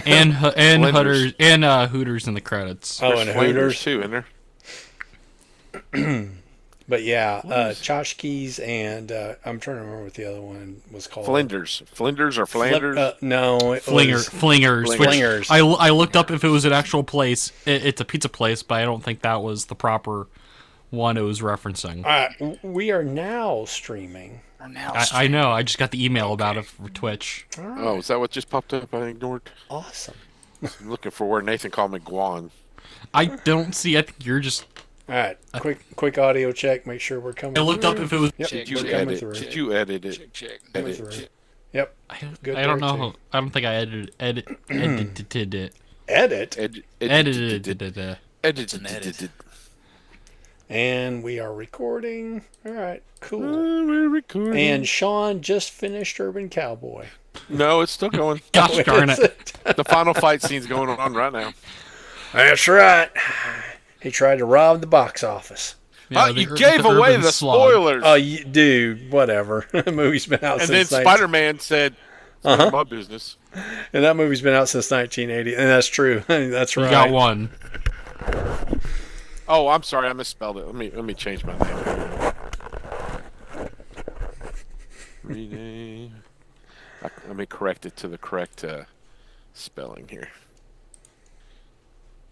and Flinders. Hooters in the credits. Oh, There's and Flanders Hooters. too, isn't there? But yeah, What is tchotchkes and I'm trying to remember what the other one was called. Flinders or Flanders? No, it was Flingers. Which Flingers. I looked up if it was an actual place. It's a pizza place, but I don't think that was the proper one it was referencing. We are now streaming. I know. I just got the email about it for Twitch. Oh, is that what just popped up? I ignored. Awesome. I'm looking for where Nathan called me Guan. I don't see. I think you're just. All right, quick audio check. Make sure we're coming. I looked up if it was. Yep, Did we're you coming edit? through. Did you edit it? Check. Coming Edit. through. Yep. I Good don't there, know. too. I don't think I edited it. Edited it. Edit. Edited it. Edited. And we are recording. All right, cool. We're recording. And Sean just finished Urban Cowboy. No, it's still going. Gosh darn Is it! The final fight scene's going on right now. That's right. He tried to rob the box office. Yeah, You the gave away Urban the Slog. spoilers. Oh, dude, whatever. The movie's been out And then since 19 Spider-Man said, "It's none of my business." and that movie's been out since 1980, and that's true. That's You right. got one. Oh, I'm sorry, I misspelled it. Let me change my name. Rename. Let me correct it to the correct spelling here.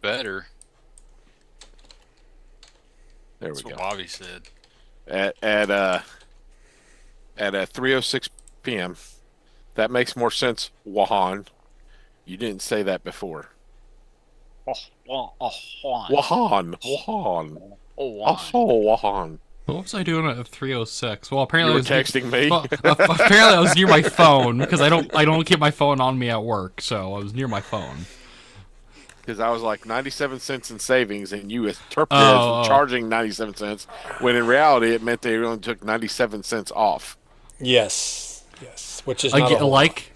Better. There That's we what go. Bobby said. At 3:06 p.m. That makes more sense, Wahan. You didn't say that before. Wahan. Wahan. Oh, Wahan. What was I doing at 3:06? Well, apparently You I were was texting me. Well, apparently I was near my phone because I don't keep my phone on me at work, so I was near my phone. Because I was like 97 cents in savings, and you interpreted it as charging 97 cents, when in reality it meant they only took 97 cents off. Yes. Which is not a whole like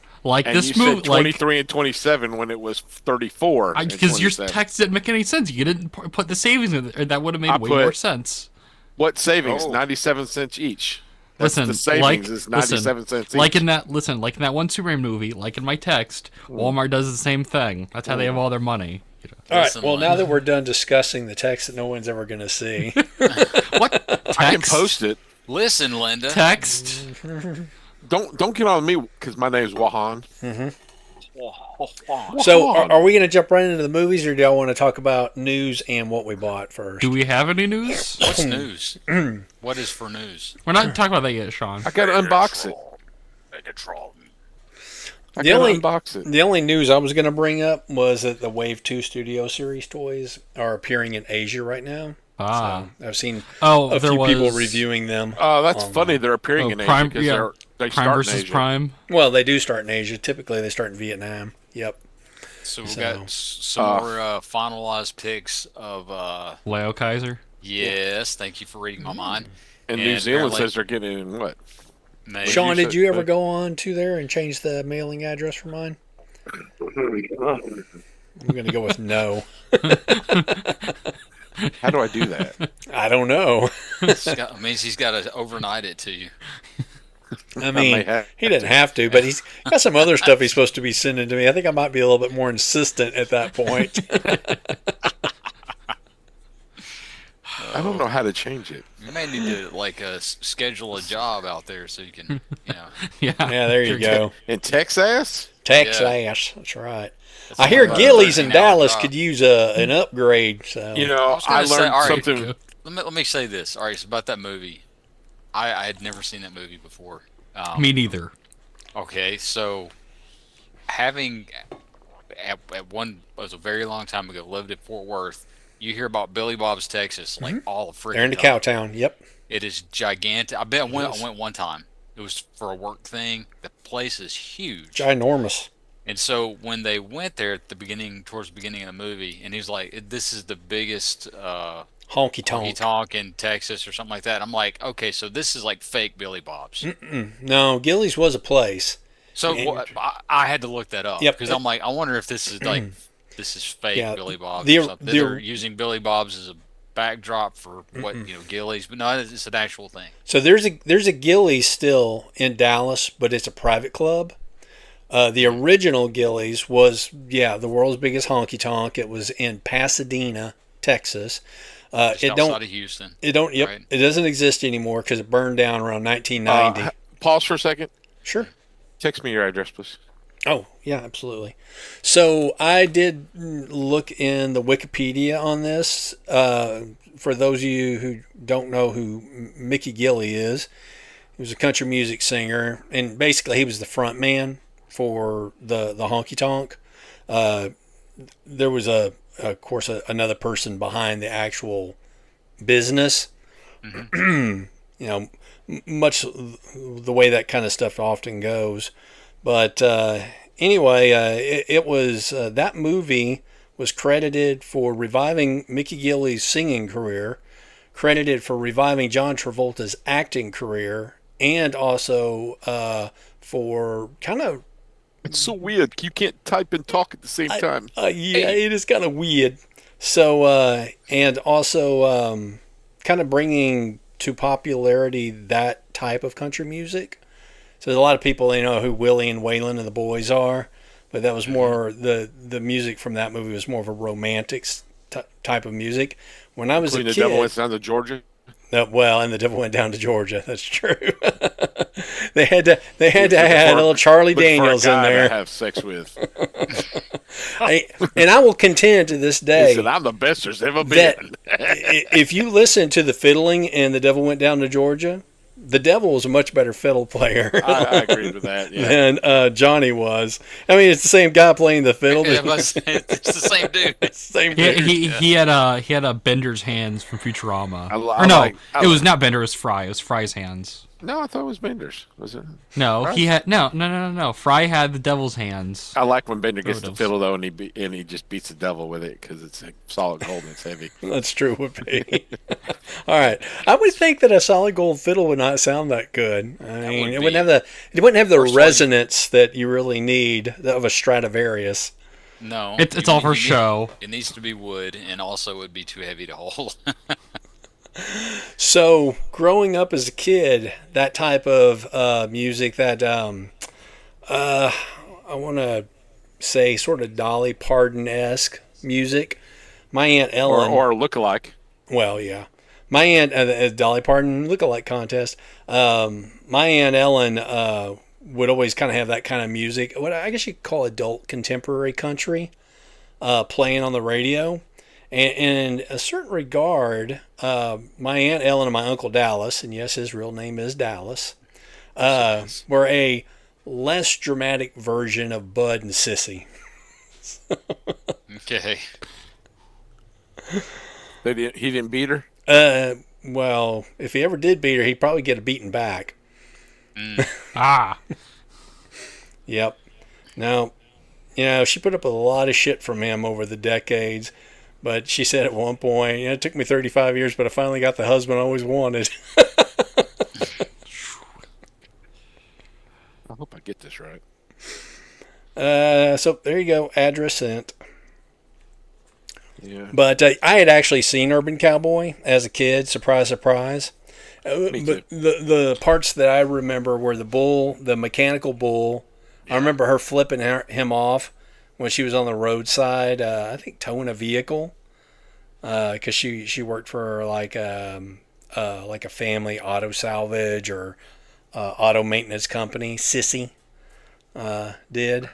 And this you movie, said 23 and 27 when it was 34. because your 27. text didn't make any sense. You didn't put the savings in there. That would have made I way put- more sense. What savings? Oh. 97 cents each. That's Listen, the savings is 97 cents each. like in that one Superman movie, like in my text, Walmart does the same thing. That's how they have all their money. You know. All right. Listen, Well, now Linda. that we're done discussing the text that no one's ever going to see, What text? I can post it. Listen, Linda. Text. Don't get on me because my name's Wahan. so are we going to jump right into the movies, or do y'all want to talk about news and what we bought first? Do we have any news? What's news? What is for news? We're not talking about that yet, Sean. I gotta unbox it. I The gotta only- unbox it. The only news I was going to bring up was that the Wave 2 Studio Series toys are appearing in Asia right now. Ah. So I've seen Oh, a there few was people reviewing them. Oh, that's funny. They're appearing in Asia Prime, because yeah, they Prime start versus in Asia. Prime. Well, they do start in Asia. Typically, they start in Vietnam. Yep. So we So- got some more finalized picks of. Leo Kaiser. Yes, thank you for reading my mind. And And New Zealand apparently- says they're getting in what? May. Sean, you did say- you ever go on to there and change the mailing address for mine? I'm going to go with no. How do I do that? I don't know. Means he's got to overnight it to you. I may mean, have he didn't have to, but he's got some other stuff he's supposed to be sending to me. I think I might be a little bit more insistent at that point. I don't know how to change it. You may need to schedule a job out there so you can, Yeah. Yeah, there you go. In Texas? Texas, Yeah. that's right. That's I hear only about a Gillies in 13-hour Dallas drive. could use an upgrade. So You know, was gonna I say, learned all right, something. Let me say this. All right, so about that movie. I had never seen that movie before. Me neither. Okay, so having at one it was a very long time ago lived in Fort Worth. You hear about Billy Bob's Texas like all the freaking they're in the time. Cowtown. Yep. It is gigantic. I bet I went one time. It was for a work thing. The place is huge. Ginormous. And so when they went there at the beginning, towards the beginning of the movie, and he was like, "This is the biggest Honky tonk. honky-tonk in Texas or something like that." I'm like, "Okay, so this is like fake Billy Bob's." No, Gillies was a place. So I had to look that up Yep. because I'm like, I wonder if this is like this is fake Yeah, Billy Bob's the- or something. the- They're using Billy Bob's as a backdrop for what Gillies, but no, it's an actual thing. So there's a Gillies still in Dallas, but it's a private club. The original Gillies was, the world's biggest honky tonk. It was in Pasadena, Texas. Just It outside don't, of Houston. it don't, yep, right? it doesn't exist anymore because it burned down around 1990. Pause for a second. Sure. Text me your address, please. Oh, yeah, absolutely. So I did look in the Wikipedia on this. For those of you who don't know who Mickey Gilley is, he was a country music singer, and basically he was the front man for the honky tonk. There was of course, another person behind the actual business. Much the way that kind of stuff often goes. But anyway, it was that movie was credited for reviving Mickey Gilley's singing career, credited for reviving John Travolta's acting career, and also for kind of. It's so weird. You can't type and talk at the same time. It is kind of weird. So, and also kind of bringing to popularity that type of country music. So there's a lot of people, who Willie and Waylon and the Boys are, but that was more, the music from that movie was more of a romantic type of music. When I was a kid. The Devil Went Down to Georgia? And The Devil Went Down to Georgia. That's true. They had to have a little Charlie Daniels for a guy in there. To have sex with. And I will contend to this day. He said, I'm the best there's ever been. If you listen to the fiddling in The Devil Went Down to Georgia, the devil was a much better fiddle player I agree with that. Yeah. than Johnny was. I mean, it's the same guy playing the fiddle. Yeah, it's the same dude. Same dude. He had a Bender's hands from Futurama. It was not Bender. It was Fry. It was Fry's hands. No, I thought it was Bender's. Was it? No, Fry? he had no. Fry had the devil's hands. I like when Bender gets the Photos. fiddle though, and he just beats the devil with it because it's like solid gold and it's heavy. That's true, would be. All right, I would think that a solid gold fiddle would not sound that good. I mean, it wouldn't have the resonance that you really need of a Stradivarius. No, it's all for show. It needs to be wood, and also it would be too heavy to hold. So, growing up as a kid, that type of music, that I want to say sort of Dolly Parton-esque music. My Aunt Ellen, or lookalike. well, yeah, my aunt Dolly Parton lookalike contest. My Aunt Ellen would always kind of have that kind of music. What I guess you could call adult contemporary country playing on the radio. And in a certain regard, my Aunt Ellen and my Uncle Dallas, and yes, his real name is Dallas, were a less dramatic version of Bud and Sissy. Okay. He didn't beat her? Well, if he ever did beat her, he'd probably get a beating back. Ah. Yep. Now, she put up with a lot of shit from him over the decades. But she said at one point, it took me 35 years, but I finally got the husband I always wanted. I hope I get this right. So there you go, address sent. Yeah. But I had actually seen Urban Cowboy as a kid, surprise, surprise. Me But the parts that I remember were the bull, the mechanical bull. Yeah. I remember her flipping him off when she was on the roadside, I think towing a vehicle, because she worked for like a family auto salvage or auto maintenance company. Sissy did.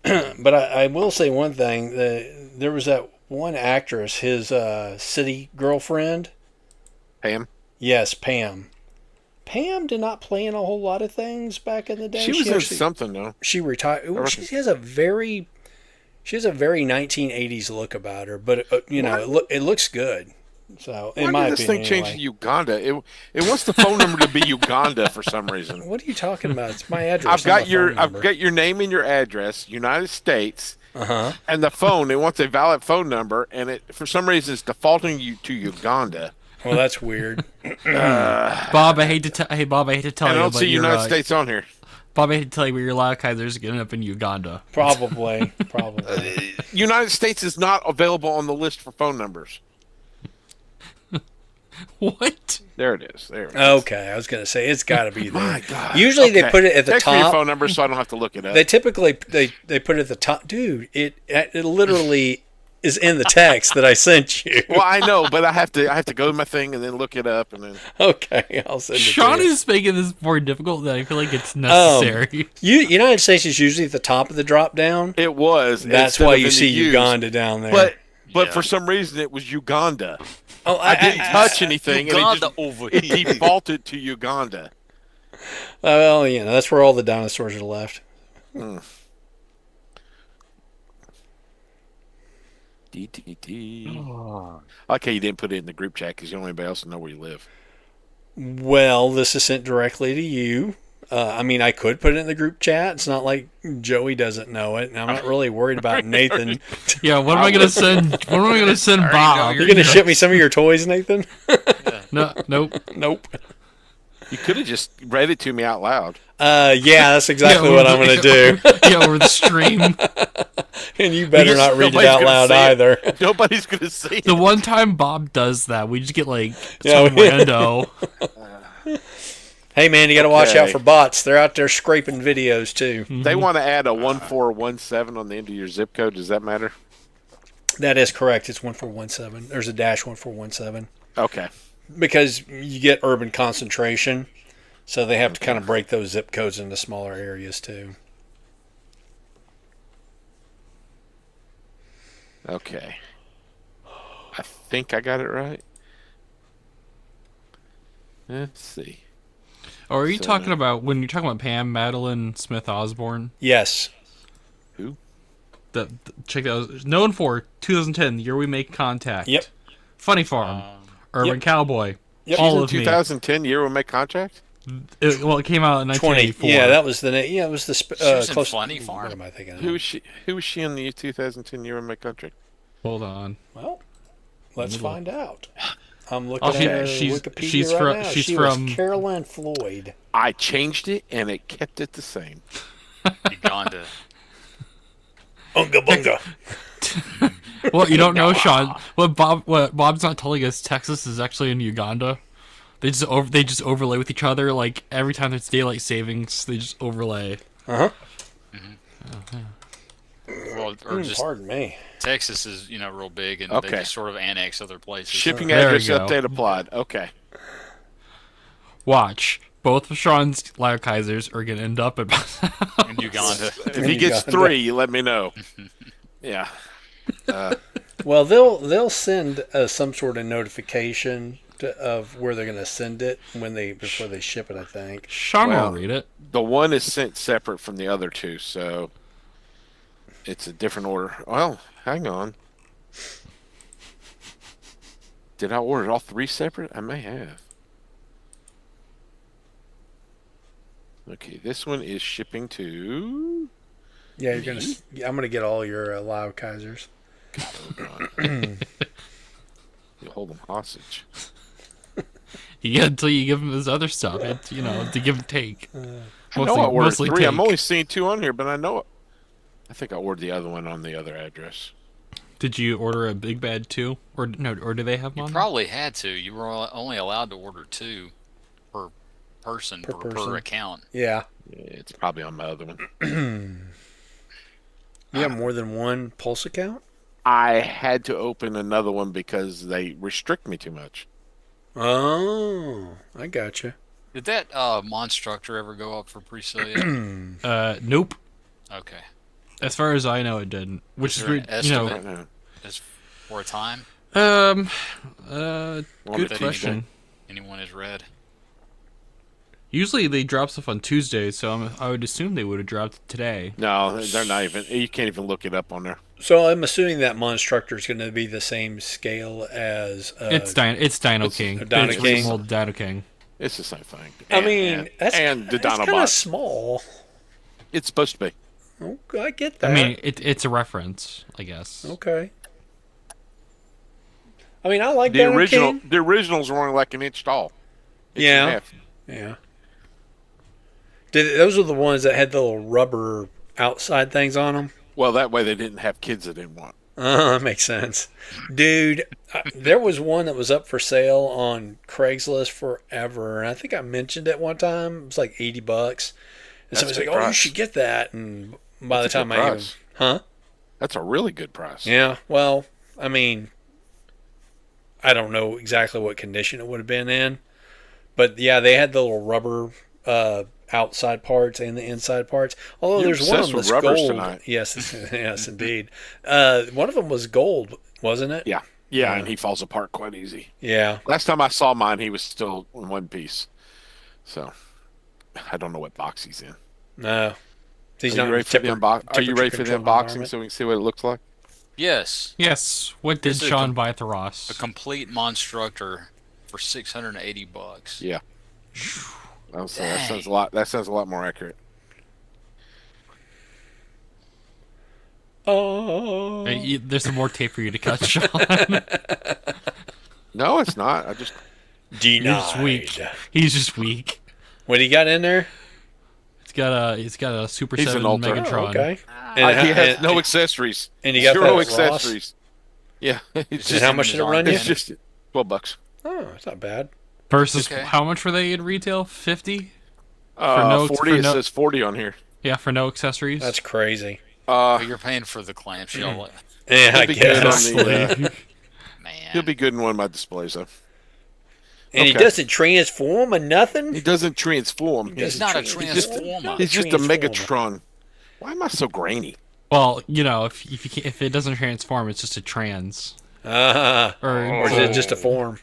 But I will say one thing: there was that one actress, his city girlfriend. Pam? Yes, Pam. Pam did not play in a whole lot of things back in the day. She was in something though. She retired. She has a very 1980s look about her, but it looks good. So in my opinion, this thing changed to Uganda? It wants the phone number to be Uganda for some reason. What are you talking about? It's my address. I've got your name and your address, United States. And the phone. It wants a valid phone number, and it for some reason it's defaulting you to Uganda. Well, that's weird. Bob, I hate to tell you, but I don't see United States on here. Bob, I hate to tell you, but your Lao Kaiser's getting up in Uganda. Probably. United States is not available on the list for phone numbers. What? There it is. There it is. Okay, I was gonna say it's got to be there. My God. Usually they put it at the Text me your top. phone number so I don't have to look it up. They typically they put it at the top. Dude, it literally is in the text that I sent you. Well, I know, but I have to go to my thing and then look it up and then. Okay, I'll send it Sean to you. is making this more difficult than I feel like it's necessary. United States is usually at the top of the drop down. It was. That's instead why of you in see the U's. Uganda down there. But for some reason it was Uganda. oh, I didn't touch anything, Uganda and over it here. defaulted to Uganda. well, that's where all the dinosaurs are left. DTT. Okay, you didn't put it in the group chat because you don't want anybody else to know where you live. Well, this is sent directly to you. I could put it in the group chat. It's not like Joey doesn't know it, and I'm not really worried about Nathan. Yeah, what am I gonna send? What am I gonna send already Bob? know You're gonna ship me some of your toys, Nathan? No, nope. Nope. You could have just read it to me out loud. Yeah, that's exactly what I'm gonna do. Yeah, over the stream. And you better not read it Nobody's out gonna loud see it. either. Nobody's gonna see it. The one time Bob does that, we just get like Yeah, some we- rando. Hey man, you got to watch Okay. out for bots. They're out there scraping videos too. They want to add a 1417 on the end of your zip code. Does that matter? That is correct. It's 1417. There's a dash 1417 Okay. because you get urban concentration, so they have to kind of break those zip codes into smaller areas too. Okay. I think I got it right. Let's see. Or are you So- talking about when you're talking about Pam Madeline Smith Osborne? Yes. Who? Check that out. Known for 2010, the year we make contact. Yep. Funny Farm, Urban Yep. Cowboy. Yep. All In of me. 2010 year we make contract? It came out in 20. 1984. Yeah, that was the yeah. It was the She was in close. Funny Farm. What am I thinking? Of? Who is she? Who was she in the 2010 year we make contract? Hold on. Well, let's find out. I'm looking Oh, at she's Wikipedia right from- now. she's she from- was Caroline Floyd. I changed it and it kept it the same. Uganda. Unga bunga. Well, you don't know, Sean. What Bob's not telling us, Texas is actually in Uganda. They just overlay with each other. Like every time there's daylight savings, they just overlay. Uh huh. Well, or just Pardon me. Texas is real big, and Okay. they just sort of annex other places. Shipping There address you go. update applied. Okay. Watch. Both of Sean's Kaisers are gonna end up at. in Uganda. If he gets Uganda. 3, you let me know. Yeah. Well, they'll send some sort of notification of where they're going to send it before they ship it. I think. Sean Well, will read it. The one is sent separate from the other two, so it's a different order. Well, hang on. Did I order all 3 separate? I may have. Okay, this one is shipping to. Yeah, you're gonna. I'm gonna get all your live Kaisers. You hold them hostage. You get until you give him his other stuff. It's to give and take. I know I ordered mostly 3. I'm take. only seeing 2 on here, but I know. I think I ordered the other one on the other address. Did you order a big bag too, or no? Or do they have You one? probably had to. You were only allowed to order 2 per person per account. Yeah. Yeah, it's probably on my other one. You have more than one Pulse account? I had to open another one because they restrict me too much. Oh, I gotcha. Did that Monstructor ever go up for pre-sale yet? Nope. Okay. As far as I know, it didn't. Which Is is there an estimate? Right now. As for a time, um, Well, good that question. anyone has read. Usually they drop stuff on Tuesdays, so I would assume they would have dropped it today. No, they're not even. You can't even look it up on there. So I'm assuming that Monstructor is going to be the same scale as. It's Dino King. Dino It's King. old Dino King. It's the same thing. I mean, that's and the kind of Dinobot. small. It's supposed to be. Oh, I get that. I mean, it's a reference, I guess. okay. I mean, I like The Dino original. King. The originals were only like an inch tall. Inch Yeah. and a half. Yeah. Those are the ones that had the little rubber outside things on them? Well, that way they didn't have kids that didn't want. That makes sense. Dude, there was one that was up for sale on Craigslist forever. And I think I mentioned it one time. It was like $80. And That's somebody's a like, good "Oh, you price. should get that." And by That's the a time good I even, price. huh? That's a really good price. Yeah. Well, I mean, I don't know exactly what condition it would have been in, but yeah, they had the little rubber outside parts and the inside parts. Although You're there's one of obsessed them with that's rubbers gold. tonight. Yes, yes, indeed. One of them was gold, wasn't it? Yeah. Yeah, and he falls apart quite easy. Yeah. Last time I saw mine, he was still in one piece. So I don't know what box he's in. No. He's Are not you in ready for the Are you ready for the temperature-controlled unboxing environment. so we can see what it looks like? Yes, Yes. What did This is Sean buy at the Ross? a complete Monstructor for $680. Yeah. That Dang. sounds a lot. That sounds a lot more accurate. Oh. There's some more tape for you to cut, Sean. No, it's not. I just You're just weak. Denied. He's just weak. What do you got in there? He's got a Super He's an 7 altar. Megatron. Oh, okay. he has no accessories. and you got Zero that at Ross? accessories. Yeah. It's And just, how much did it run you? it's just $12. Oh, it's not bad. Versus Okay. how much were they in retail? 50? Uh, no- 40. for It no- says 40 on here. Yeah, for no accessories. That's crazy. But you're paying for the clamshell, Yeah, I He'll be good guess. on the, man. he'll be good in one of my displays, though. And he okay. doesn't transform or nothing? He doesn't transform. He's not a He's transformer. He's just a Transformer. Megatron. Why am I so grainy? Well, if it doesn't transform, it's just a trans. Uh-huh. Or Or is it just a form?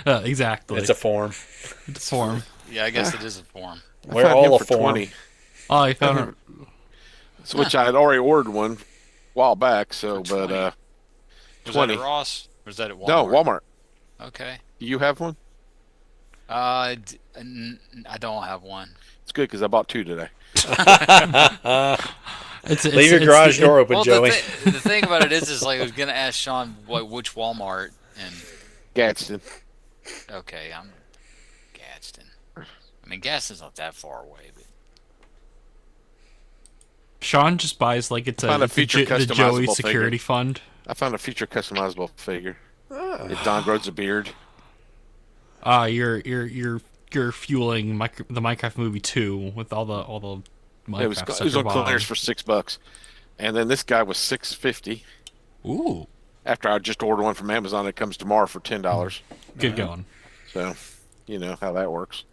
exactly. It's a form. It's form. Yeah, I guess it is a form. I We're found all him a for form. 20. Oh, you found it. So, which I had already ordered one a while back. So, For but 20. Was 20. that at Ross? Or was that at Walmart? No, Walmart. Okay. Do you have one? I don't have one. It's good because I bought two today. Leave your garage door open, Well, Joey. the thing about it is like I was gonna ask Sean which Walmart, and Gadsden. okay, I'm Gadsden. I mean, Gadsden's not that far away, but Sean just buys like it's Found a the feature the Joey customizable security figure. fund. I found a future customizable figure. If Don grows a beard. You're fueling the Minecraft movie 2 with all the Minecraft It was stuff. it was you're on clearance for $6, and then this guy was $6.50. buying. Ooh, After I just ordered one from Amazon, it comes tomorrow for $10. good going. So, you know how that works.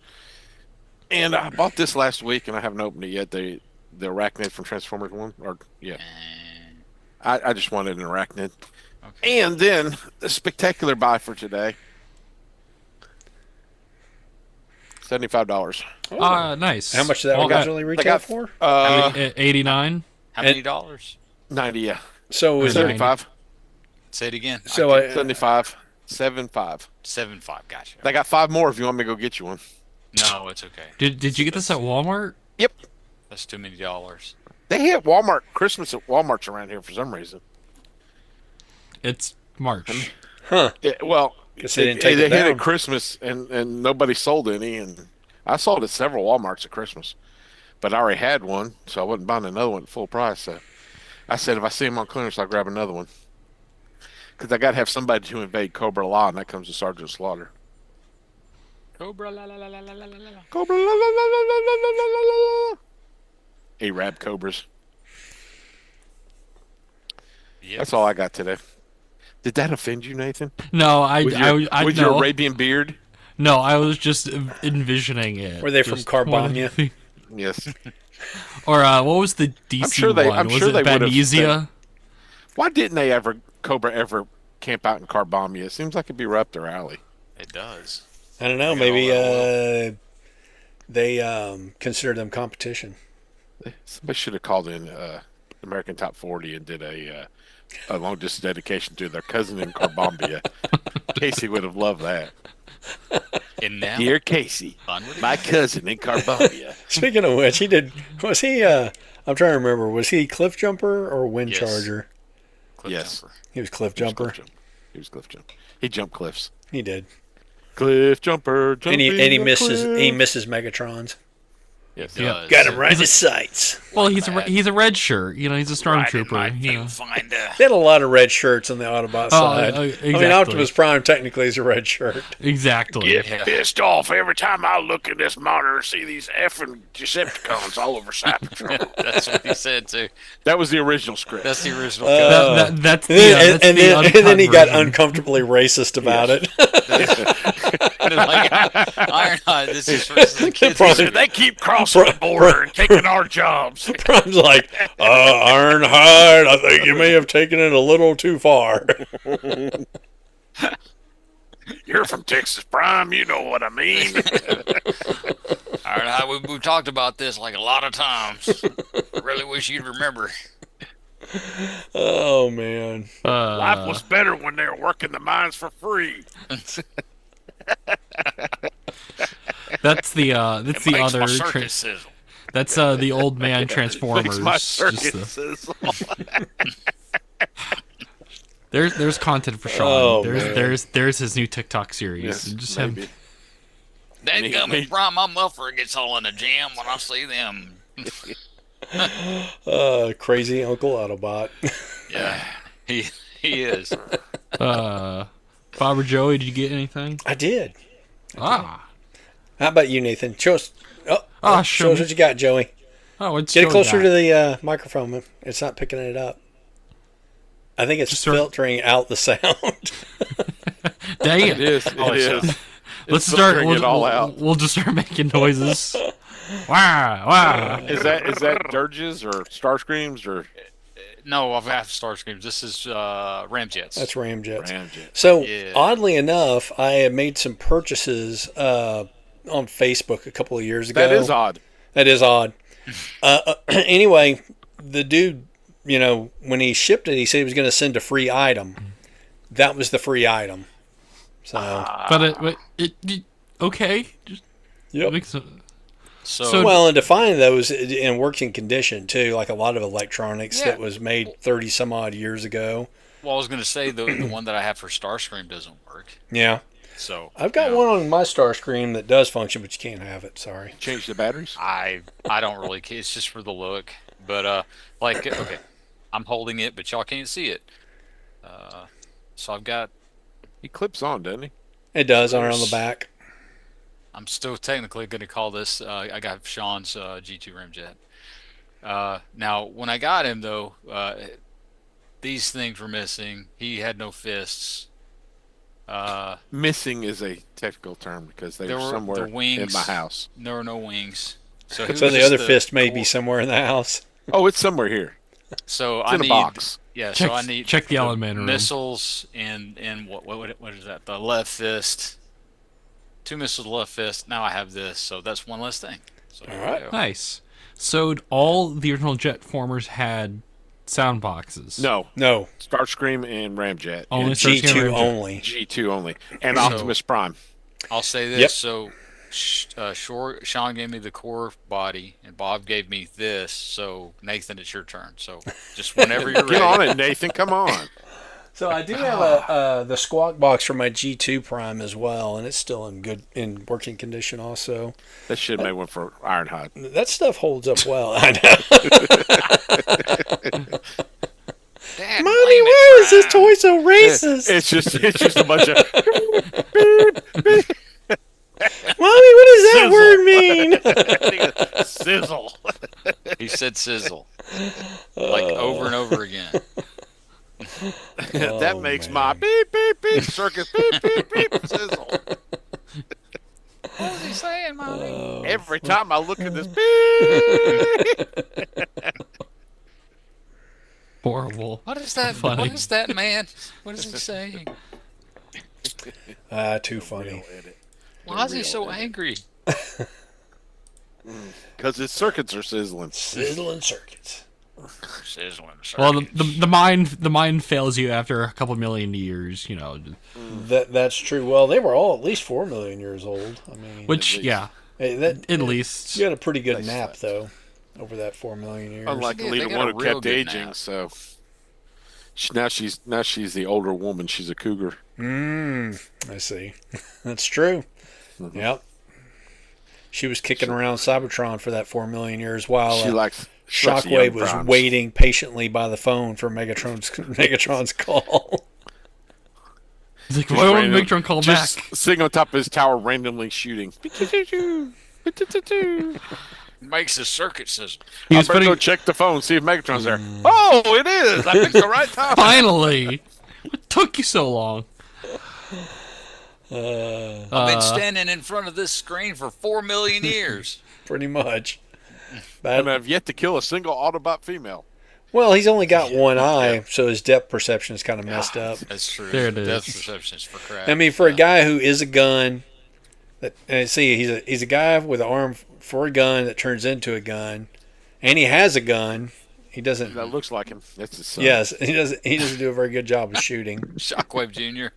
And I bought this last week, and I haven't opened it yet. The arachnid from Transformers One, or yeah, I just wanted an arachnid. okay. And then the spectacular buy for today. $75. Nice. How much did that Well, originally I retail got for? 89. How many dollars? 90, yeah. So is it? 75. Say it again. So I, 75. 75. 7.5. Gotcha. I got 5 more if you want me to go get you one. No, it's okay. Did you get this at Walmart? Yep. That's too many dollars. They hit Walmart Christmas at Walmart's around here for some reason. It's March. huh? Yeah, well, Guess they didn't take they it hit down. at Christmas and nobody sold any, and I sold at several Walmarts at Christmas, but I already had one, so I wasn't buying another one at full price. So I said if I see them on clearance, I'll grab another one because I got to have somebody to invade Cobra Law, and that comes to Sergeant Slaughter. Cobra la la la la la la la. Cobra la la la la la la la la la. Arab cobras. Yep. That's all I got today. Did that offend you, Nathan? No, With your, I with no. your Arabian beard? No, I was just envisioning it. Were they from Just Carbania? Yes. Or what was the DC sure they- one? I'm was sure it they would've Banizia? Why didn't they Cobra ever camp out in Carbamia? It seems like it'd be right up their alley. It does. I don't know. got Maybe all that they consider them competition. Somebody should have called in American Top 40 and did a long distance dedication to their cousin in Carbambia. Casey would have loved that. And now, Dear Casey, fun with my cousin in Carbambia. Speaking of which, he did. Was he? I'm trying to remember. Was he cliff jumper or wind Yes. charger? Cliff Yes. Jumper. He was cliff He was jumper. cliff jump. He was cliff jump. He jumped cliffs. He did. Cliff jumper, And jumping he the misses. cliff. He misses Megatrons. Yes. Does. Got him right in his sights. Well, Like he's a red shirt. You know, he's a Right in my stormtrooper. You know. viewfinder. They had a lot of red shirts on the Autobot side. Exactly. I mean, Optimus Prime technically is a red shirt. Exactly. Get pissed off every time I look at this monitor and see these effing Decepticons all over Cybertron. That's what he said too. That was the original script. That's the original cut. That's the, And, that's the and then he uncut got version. uncomfortably racist about it. Like, Ironhide, this is for the kids. Probably- They keep crossing the border and taking our jobs. Prime's like, Ironhide, I think you may have taken it a little too far. You're from Texas, Prime. You know what I mean. Ironhide, we've talked about this like a lot of times. Really wish you'd remember. Oh, man. Life was better when they were working the mines for free. That's the Makes my other. circus sizzle. That's the old man Transformers. Makes my Just circuit the- sizzle. there's content for Sean. Oh, man. there's his new TikTok series. Yes, Just maybe. him. That Me- gum me- and Prime, my muffler gets all in the jam when I see them. Crazy Uncle Autobot. Yeah, he is. Bob or Joey, did you get anything? I did. Ah. How about you, Nathan? Show us. Ah, show show us me. what you got, Joey. Oh, it's Get it Joey closer got. to the microphone. It's not picking it up. I think it's Just sort of- filtering out the sound. Dang It is. It Oh, is. yeah. Let's It's start. filtering it all out. We'll just start making noises. Wow! Wow! Is that Dirges or Starscreams or No, I've got Starscreams. This is Ramjets. That's Ramjets. Ramjet? So, Yeah. oddly enough, I had made some purchases on Facebook a couple of years ago. That is odd. That is odd. Anyway, the dude, when he shipped it, he said he was going to send a free item. That was the free item. So, But it okay. Just yep. makes a- So, Well, and to find those in working condition too, like a lot of electronics Yeah. that was made 30 some odd years ago. well, I was going to say the one that I have for Starscream doesn't work. Yeah. So I've got one on my Starscream that does function, but you can't have it. Sorry. Change the batteries. I don't really care. It's just for the look. But okay, I'm holding it, but y'all can't see it. So I've got. He clips on, doesn't he? It does on the back. I'm still technically going to call this. I got Sean's G2 Ramjet. Now, when I got him though, these things were missing. He had no fists. Missing is a technical term because they There were were somewhere the wings. in my house. There were no wings. So, he So was the just other fist may be core. somewhere in the house. Oh, it's somewhere here. So It's I in a need. box. Yeah. Check- so I need check the the Allen Man room. missiles and what is that? The left fist. 2 missiles, left fist. Now I have this, so that's one less thing. So All there right. we go. Nice. So all the original jet formers had sound boxes. No, No, Starscream and Ramjet. Only and Starscream and G2 Ramjet. only. G2 only. And So- Optimus Prime. I'll say this. Yep. So, Sean gave me the core body, and Bob gave me this. So, Nathan, it's your turn. So, just whenever you're ready. Get on it, Nathan. Come on. So I do have the squawk box for my G2 Prime as well, and it's still in working condition also. That should have made one for Ironhide. That stuff holds up well. I know. Dad, Mommy, blame it, why is this Prime. toy so racist? It's just a bunch of Mommy, what does that Sizzle. word mean? sizzle. He said sizzle, like over and over again. That makes my beep beep beep circus beep beep beep sizzle. What was he saying, Mommy? Every time I look at this beep. Horrible. What is that? Funny. What is that, man? What is he saying? Too funny. Why is he so angry? Because his circuits are sizzling. Sizzling circuits. Sizzling. Well, the mind fails you after a couple million years. That's true. Well, they were all at least 4 million years old. I mean, Which, least. yeah, hey, at least. you had a pretty good Nice nap slept. though over that 4 million years. Unlike Yeah, the they leader got one a who real kept good aging, nap. so now she's the older woman. She's a cougar. I see. That's true. Yep. She was kicking around Cybertron for that 4 million years while She likes the young Shockwave was Browns. waiting patiently by the phone for Megatron's call. He's like, Just why won't random- Megatron call just back? sitting on top of his tower, randomly shooting. Makes the circuit system. He I was better go putting, check the phone, see if Megatron's there. Oh, it is! I picked the right time. finally! What took you so long? I've been standing in front of this screen for 4 million years. Pretty much. And I've yet to kill a single Autobot female. Well, he's only got one eye, so his depth perception is kind of messed up. That's true. There it is. Depth perception is for crap. I mean, for a guy who is a gun, he's a guy with an arm for a gun that turns into a gun, and he has a gun. He doesn't. That looks like him. That's his son. Yes, he doesn't. He doesn't do a very good job of shooting. Shockwave Jr.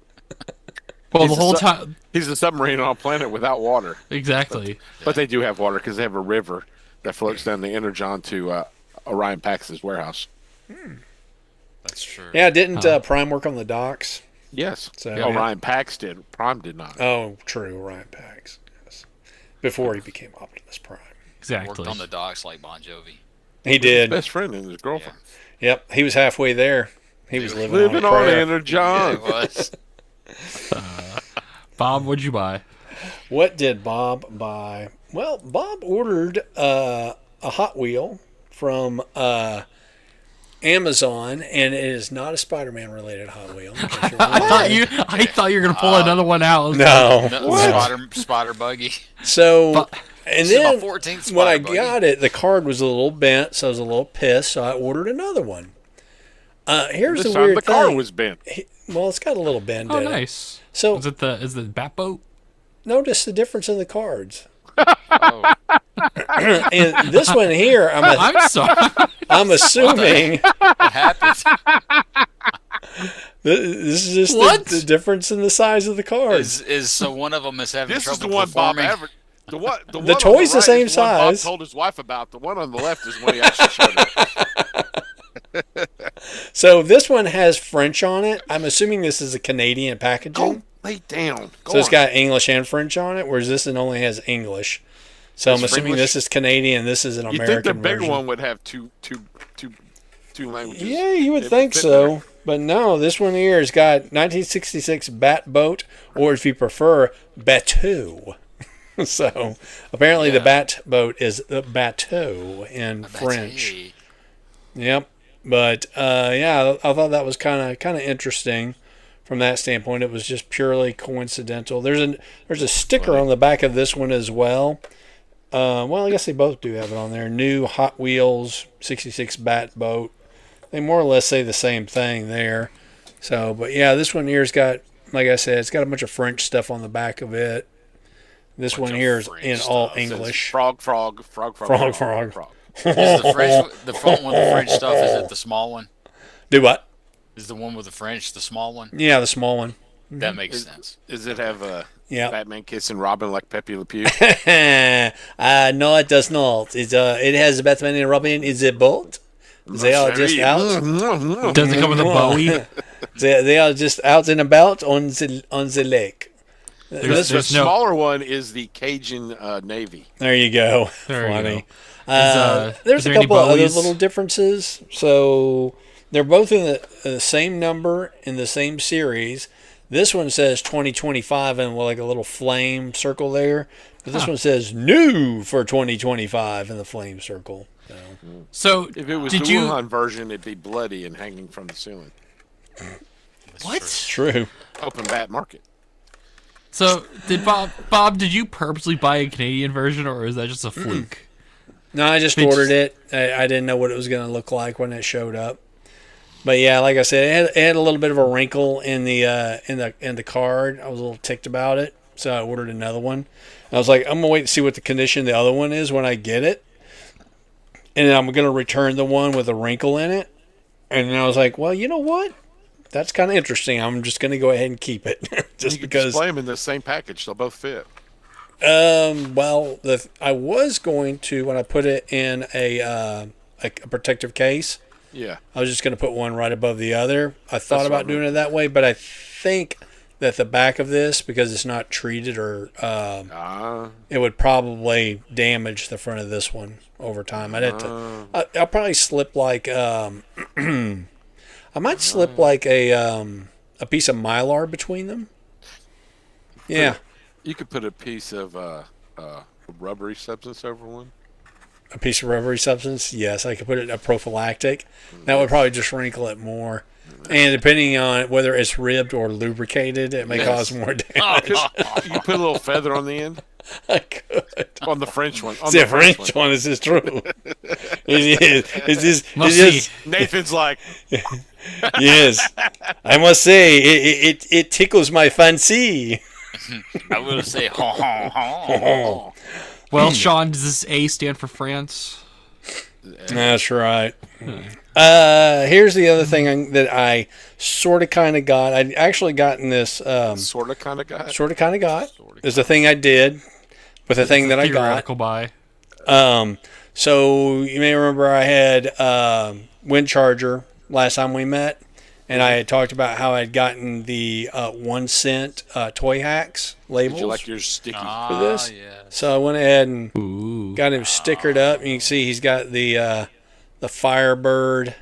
Well, He's the whole a su- time. He's a submarine on a planet without water. Exactly. But they do have water because they have a river that floats down the Energon to Orion Pax's warehouse. That's true. Yeah, didn't Prime work on the docks? Yes. So- Orion Pax did. Prime did not. Oh, true, Ryan Pax. Yes, before he became Optimus Prime, Exactly. Worked on the docks like Bon Jovi. he did. Best friend and his girlfriend. Yep, he was halfway there. He was living Living on a on prayer. Energon. It was. Bob, what'd you buy? What did Bob buy? Well, Bob ordered a Hot Wheel from Amazon, and it is not a Spider-Man related Hot Wheel. I thought you were gonna pull another one out. No. Spider buggy. So, and This is my then 14th when I Spider Buggy. got it, the card was a little bent, so I was a little pissed. So I ordered another one. Here's This the time weird the car thing. was bent. Well, it's got a little bend Oh, in it. nice. So Is the bat boat? notice the difference in the cards. Oh, And this one here, I'm sorry. I'm assuming what happened? this is just What? the difference in the size of the cards. So one of them is having This is trouble the one Bob performing. ever. The one The on toy's the right same is one Bob size. told his wife about. The one on the left is one he actually showed her. So this one has French on it. I'm assuming this is a Canadian packaging. Go lay down. Go So it's on. got English and French on it, whereas this one only has English. So I'm That's assuming English? this is Canadian. This is an You American think the bigger version. one would have two languages? Yeah, you would It think fit so. better. But no, this one here has got 1966 Bat Boat, or if you prefer, Bateau. So apparently the Bat Boat is the Bateau in French. Hey, Yep. But yeah, I thought that was kind of interesting from that standpoint. It was just purely coincidental. There's a sticker on the back of this one as well. Well, I guess they both do have it on there. New Hot Wheels 66 Bat Boat. They more or less say the same thing there. So, but yeah, this one here's got, like I said, it's got a bunch of French stuff on the back of it. This one of here is French in stuff. all It says English. Frog. Frog. Is the French, the front one, the French stuff, is it the small one? Do what? Is the one with the French the small one? Yeah, the small one. That makes sense. Does it have Yeah. Batman kissing Robin like Pepe Le Pew? No, it does not. It has Batman and Robin in the boat. They are just out. Does it come with a Bowie? They are just out and about on the lake. There's The no. smaller one is the Cajun Navy. There you go. There you Funny. Is There's a there any couple other Bowies? little differences. So they're both in the same number in the same series. This one says 2025 and like a little flame circle there. But this one says new for 2025 in the flame circle. So. So If it was did the you? Wuhan version, it'd be bloody and hanging from the ceiling. What? True. Open bat market. So did Bob? Did you purposely buy a Canadian version, or is that just a fluke? No, I just They ordered it. I didn't know what it was going to look like when it showed up. But yeah, like I said, it had a little bit of a wrinkle in the card. I was a little ticked about it, so I ordered another one. I was like, I'm gonna wait and see what the condition the other one is when I get it, and then I'm gonna return the one with a wrinkle in it. And then I was like, well, you know what? That's kind of interesting. I'm just gonna go ahead and keep it, just You could because. display them in the same package. They'll both fit. Well, I was going to when I put it in a protective case. Yeah. I was just going to put one right above the other. I thought That's about what I doing it that way, but I think that the back of this, because it's not treated or Ah, it would probably damage the front of this one over time. I'd have to. I'll probably slip like I might slip like a piece of Mylar between them. Yeah, you could put a piece of rubbery substance over one. a piece of rubbery substance. Yes, I could put it in a prophylactic. That would probably just wrinkle it more. And depending on whether it's ribbed or lubricated, it may Yes. cause more damage. You can put a little feather on the end. I could. On the French one. On The French one, is this true? Is Must this, see. Nathan's like, yes. I must say, it tickles my fancy. I will say, ha ha ha. Well, Sean, does this A stand for France? That's right. Here's the other thing that I sort of kind of got. I'd actually gotten this sort of kind of guy. sort of kind of got. Is the thing I did with the thing that I got. Theoretical buy. So you may remember I had Wind Charger last time we met, and I had talked about how I'd gotten the 1 cent Toy Hacks labels. Did you like yours sticky? for this? Yes. So I went ahead and Ooh. got him stickered up. You can see he's got the Firebird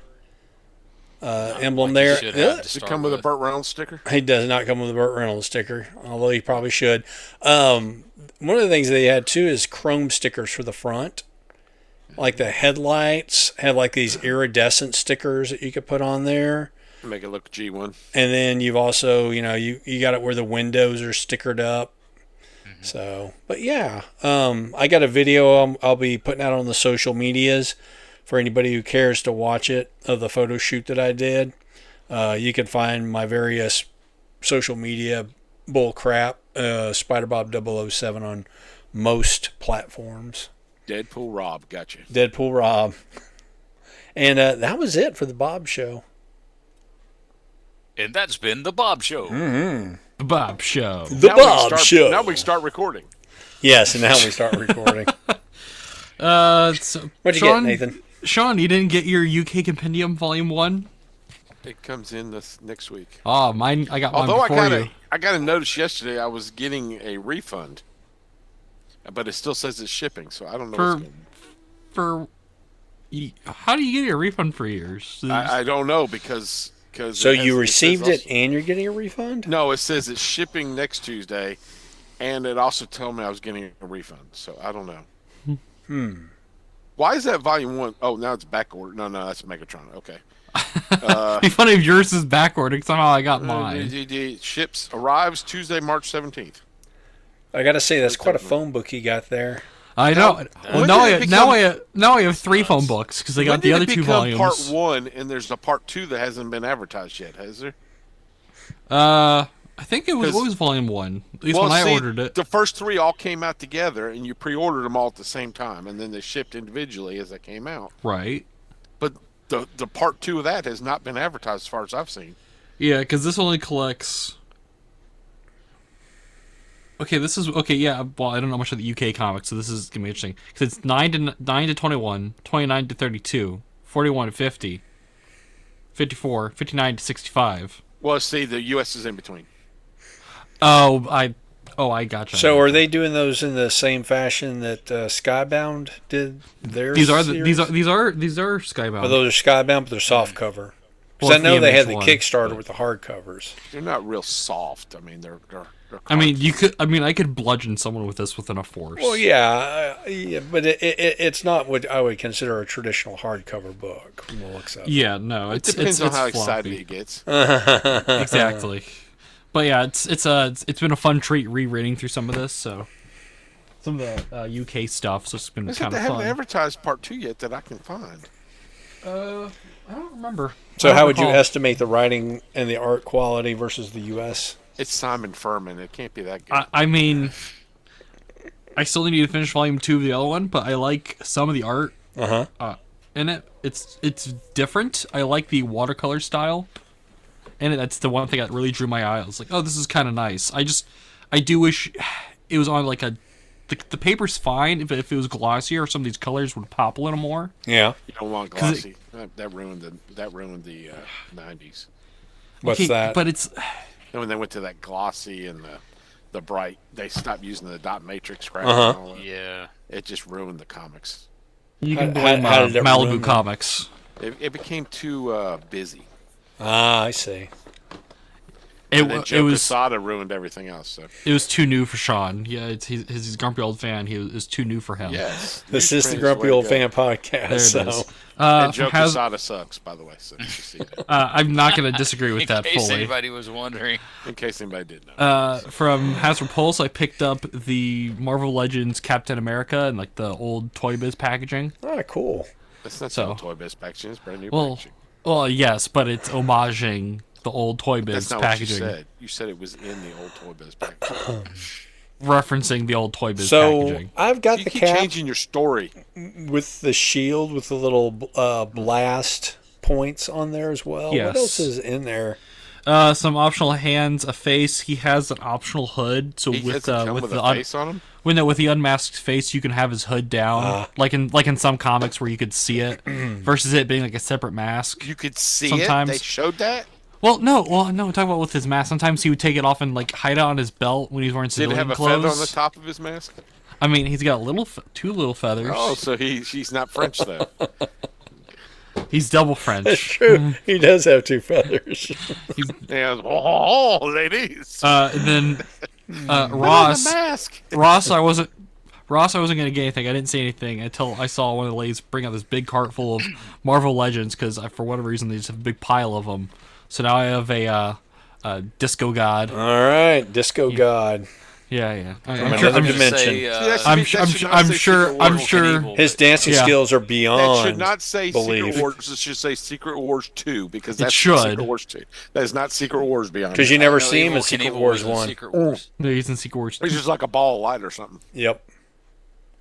emblem there. Should Yeah. have to Does it start come with a Burt Reynolds sticker? He does not come with a Burt Reynolds sticker, although he probably should. One of the things they had too is chrome stickers for the front. Like the headlights had like these iridescent stickers that you could put on there. Make it look G1. And then you've also, you got it where the windows are stickered up. So, but yeah, I got a video I'll be putting out on the social medias for anybody who cares to watch it of the photo shoot that I did. You can find my various social media bull crap, SpiderBob007 on most platforms. Deadpool Rob, got you. Deadpool Rob. And that was it for the Bob Show. And that's been the Bob Show. The Bob Show. The Now we can Bob start- Show. Now we can start recording. Yes, and now we start recording. So, What'd you Sean, get, Nathan? Sean, you didn't get your UK Compendium Volume 1? It comes in this next week. Oh, mine. I got Although mine before you. I got a notice yesterday I was getting a refund, but it still says it's shipping, so I don't know. For- what's going How do you get a refund for yours? on. I don't know because So it has- you it received says it and you're getting a refund? No, it says it's shipping next Tuesday, and it also told me I was getting a refund. So I don't know. Why is that volume 1? Oh, now it's back order. No, that's Megatron. Okay. It'd be funny if yours is backward. Somehow I got mine. Arrives Tuesday, March 17th. I gotta say, that's quite a phone book you got there. I know. Well, when now did it now I have 3 phone books because I got When the did other it 2 become volumes. Part 1, and there's a Part 2 that hasn't been advertised yet, has there? I think it was 'Cause- what was Volume 1? At least Well, when see, I ordered it. the first 3 all came out together, and you pre-ordered them all at the same time, and then they shipped individually as they came out. Right. But the Part 2 of that has not been advertised as far as I've seen. Yeah, because this only collects. Okay, this is okay. Yeah, well, I don't know much of the UK comics, so this is gonna be interesting. Because it's 9 to 21, 29 to 32, 41 to 50, 54, 59 to 65. Well, see, the U.S. is in between. Oh, I gotcha. So are they doing those in the same fashion that Skybound did their these are series? these are Skybound. But those are Skybound, but they're soft cover. Because Well, I it's know the they had image the one, Kickstarter but- with the hard covers. They're not real soft. I mean, they're I mean, you could. I mean, I could bludgeon someone with this within a force. Well, yeah, but it's not what I would consider a traditional hardcover book from the looks of it. Yeah, no, It it's depends on it's how floppy. excited he gets. Exactly. But yeah, it's been a fun treat rereading through some of this. So some of the UK stuff, so it's been I said kind they of haven't fun. advertised Part 2 yet that I can find. I don't remember. So I don't how would you recall. estimate the writing and the art quality versus the U.S.? It's Simon Furman. It can't be that good. I mean, I still need to finish volume 2 of the other one, but I like some of the art in it. It's different. I like the watercolor style, and that's the one thing that really drew my eye. I was like, oh, this is kind of nice. I do wish it was on like the paper's fine if it was glossier, or some of these colors would pop a little more. Yeah. You don't want glossy. That ruined the 90s. What's Okay, that? But it's And when they went to that glossy and the bright, they stopped using the dot matrix graphics Uh-huh. and all that. Yeah. It just ruined the comics. You can How- blame how did it Malibu ruin them? Comics. It became too busy. Ah, I see. It, And then it Joe was Quesada ruined everything else. So it was too new for Sean. Yeah, he's a grumpy old fan. It was too new for him. yes, This Newsprint is the way Grumpy to Old go. Fan podcast. There it so. is. And Joe from Has- Quesada sucks, by the way. So you should see that, I'm not going to disagree with In that case fully. anybody was wondering. in case anybody didn't know. From Hasbro Pulse, I picked up the Marvel Legends Captain America and like the old Toy Biz packaging. Ah, cool. That's not so- so, Toy Biz packaging. It's brand new Well, packaging. well, yes, but it's homaging the old Toy Biz That's not packaging, what you said. You said it was in the old Toy Biz packaging. referencing the old Toy Biz So packaging. I've got You the keep cap changing your story. with the shield with the little blast points on there as well. Yes. What else is in there? Some optional hands, a face. He has an optional hood. So He with doesn't come with with the a face on him. with the unmasked face, you can have his hood down, like in some comics where you could see it, versus it being like a separate mask. You could see Sometimes- it. They showed that. Well, no, I'm talking about with his mask. Sometimes he would take it off and like hide it on his belt when he's wearing Did it civilian have a clothes. feather on the top of his mask? I mean, he's got two little feathers. Oh, so he's not French though. He's double That's French. true. He does have two feathers. Yeah, oh, ladies. And then Put on the Ross, mask. Ross, I wasn't gonna get anything. I didn't see anything until I saw one of the ladies bring out this big cart full of Marvel Legends because for whatever reason they just have a big pile of them. So now I have a Disco God. All right, Disco God. Yeah. From another dimension. Say, I'm sure. His dancing Yeah. skills are That beyond. should not say belief. Secret Wars. It should say Secret Wars 2 because It that's should. Secret Wars 2. That is not Secret Wars Beyond. Because you that. never No, see him in Evil Secret Knievel Wars was in 1. Secret Wars. No, he's in Secret Wars. He's just like a ball of light or something. Yep.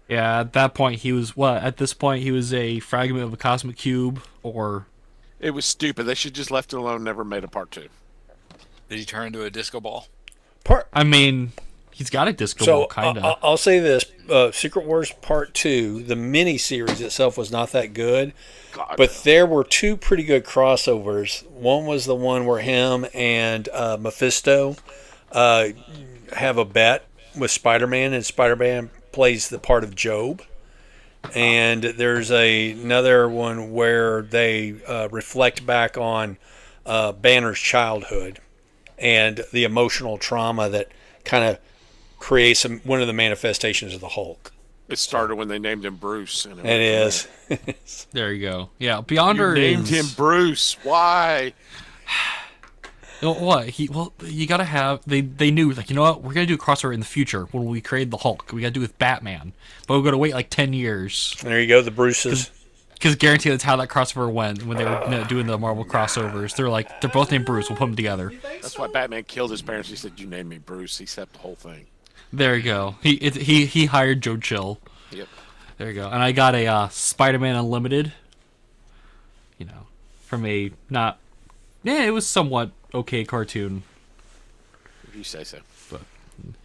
Yeah, at that point he was what? At this point he was a fragment of a cosmic cube, or It was stupid. They should just left it alone. Never made a part 2. Did he turn into a disco ball? I mean, he's got a disco So ball, kind of. I'll say this: Secret Wars Part 2, the mini series itself was not that good, God, but there were two pretty good crossovers. One was the one where him and Mephisto have a bet with Spider-Man, and Spider-Man plays the part of Job. And there's another one where they reflect back on Banner's childhood and the emotional trauma that kind of creates one of the manifestations of the Hulk. it started when they named him Bruce. And It is. There you go. Yeah, You Beyonder named is, him Bruce. Why? You know what? You gotta have. They knew, like, you know what? We're gonna do a crossover in the future when we create the Hulk. We gotta do it with Batman, but we're gonna wait like 10 years There you go, the Bruces. because guarantee that's how that crossover went when they were doing the Marvel crossovers. They're like, they're both named Bruce. We'll put them together. That's why Batman killed his parents. He said, "You named me Bruce." He set the whole thing. There you go. He hired Joe Chill. Yep. There you go. And I got a Spider-Man Unlimited. You know, from a not. Yeah, it was somewhat okay cartoon. If you say so.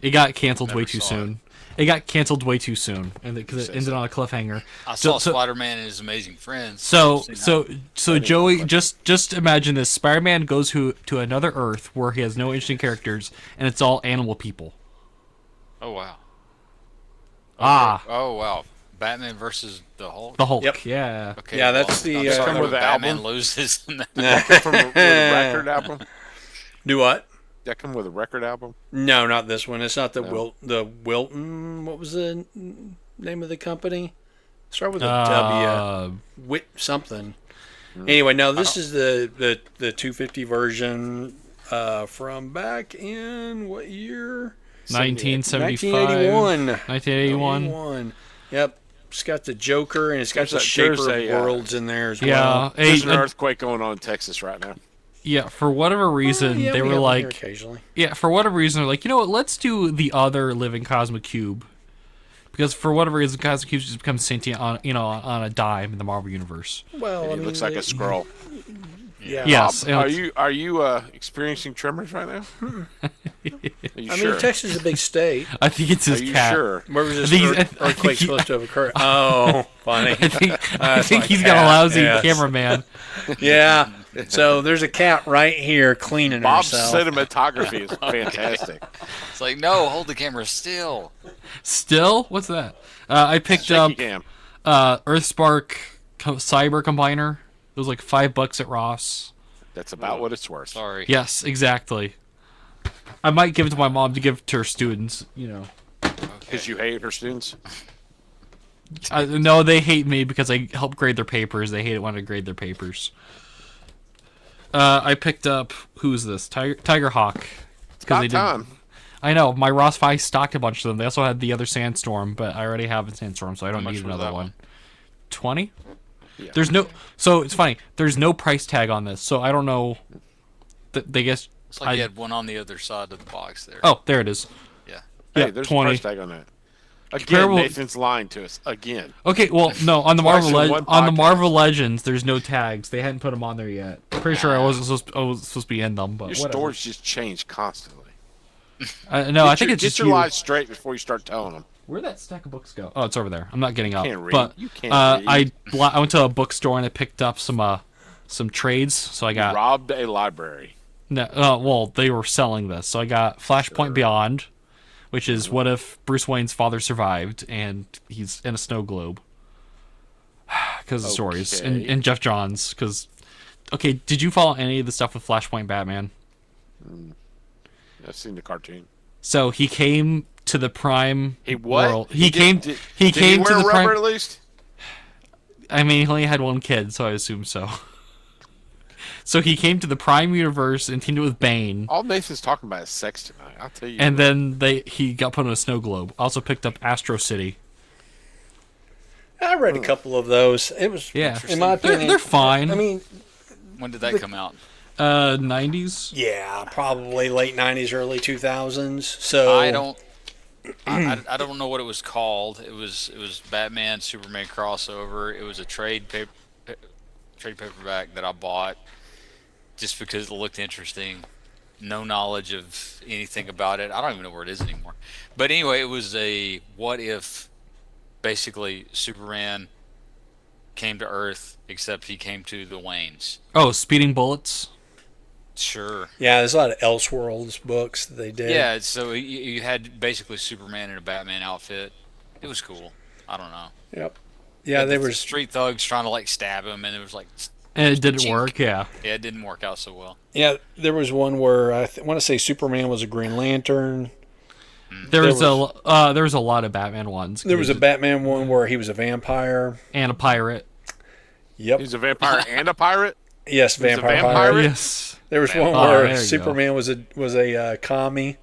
It got canceled way Never too saw soon. It got canceled way too soon, and because it Say ended so. on a cliffhanger. I saw So- Spider-Man and His Amazing Friends. So Seen so that. so Joey, just imagine this: Spider-Man goes to another Earth where he has no interesting characters, and it's all animal people. Oh wow. Ah, Oh wow. Batman versus the Hulk. the Hulk. Yep. Yeah. Okay. Yeah, that's the, I'm sorry, Come with when the Batman album? loses. In that. That come with a record album. Do what? That come with a record album. No, not this one. It's not the No. Wilton. What was the name of the company? Start with a W. Wit something. Anyway, no, this is the 250 version from back in what year? 1975. 1981. 1981. 1981. Yep. It's got the Joker and it's got the There's Shaper a, of Worlds in there as Yeah. well. There's an Hey, earthquake going on in Texas right now. yeah. For whatever reason, Yeah, they we were have one here like, occasionally. yeah. For whatever reason, they're like, you know what? Let's do the other living Cosmic Cube, because for whatever reason, Cosmic Cube just becomes sentient on a dime in the Marvel universe. Well, He I mean, looks like a scroll. Yeah. Yes. and Are it's- you experiencing tremors right now? Are you I sure? mean, Texas is a big state. I think it's Are his you cat. sure? Where was this I think- I think earthquake he- supposed to have occurred? Oh, funny. I think That's he's my got a cat, lousy yes. cameraman. Yeah, So there's a cat right here cleaning Bob's herself. cinematography is fantastic. It's like, no, hold the camera still. Still, what's that? I picked up Shaky cam. Earthspark Cyber Combiner. It was like $5 at Ross. That's about what it's worth. Sorry. Yes, exactly. I might give it to my mom to give to her students. You know. Because you hate her students. No, they hate me because I help grade their papers. They hate it when I grade their papers. I picked up, who's this? Tiger Hawk. It's about time. I know, my Ross 5 stocked a bunch of them. They also had the other Sandstorm, but I already have a Sandstorm, so I don't much need was another that one. one? 20? Yeah. There's no, so it's funny. There's no price tag on this, so I don't know. They guess. It's like you had one on the other side of the box there. Oh, there it is. Yeah. Hey, Yeah, there's 20. a price tag on that. Again, Comparable- Nathan's lying to us. Again. Okay, well, no, on the Twice in one on the podcast. Marvel Legends, there's no tags. They hadn't put them on there yet. I'm pretty sure I was supposed to be in them, but Your whatever. stories just change constantly. No, I think it's Get just your you. lies straight before you start telling them. Where'd that stack of books go? Oh, it's over there. I'm not getting up. Can't read. But You can't read. I went to a bookstore and I picked up some trades. So I got Robbed a library. no. Well, they were selling this, so I got Flashpoint Beyond, which is what if Bruce Wayne's father survived and he's in a snow globe because of stories Okay. and Jeff Johns. Because okay, did you follow any of the stuff with Flashpoint Batman? I've seen the cartoon. So he came to the Prime He what? world. He came. Did he he came wear to the rubber Prime. at least? I mean, he only had one kid, so I assume so. So he came to the Prime universe and teamed with Bane, All Nathan's talking about is sex tonight. I'll tell you. and then he got put on a snow globe. Also picked up Astro City. I read a couple of those. It was, Yeah, in my opinion, they're fine. I mean, When did that come out? 90s. yeah, probably late '90s, early 2000s. So I don't know what it was called. It was Batman Superman crossover. It was a trade paperback that I bought just because it looked interesting. No knowledge of anything about it. I don't even know where it is anymore. But anyway, it was a what if basically Superman came to Earth except he came to the Waynes. Oh, Speeding Bullets. Sure. Yeah, there's a lot of Elseworlds books that they did. Yeah, so you had basically Superman in a Batman outfit. It was cool. I don't know. Yep. Yeah, they the were. street thugs trying to like stab him, and it was like, And it didn't Chink. work. Yeah. yeah, it didn't work out so well. Yeah, there was one where I want to say Superman was a Green Lantern. There was a lot of Batman ones. There was a Batman one where he was a vampire. and a pirate. Yep. He's a vampire and a pirate. Yes, a vampire. vampire? pirate. Yes. There was one Oh, where there you go. Superman was a commie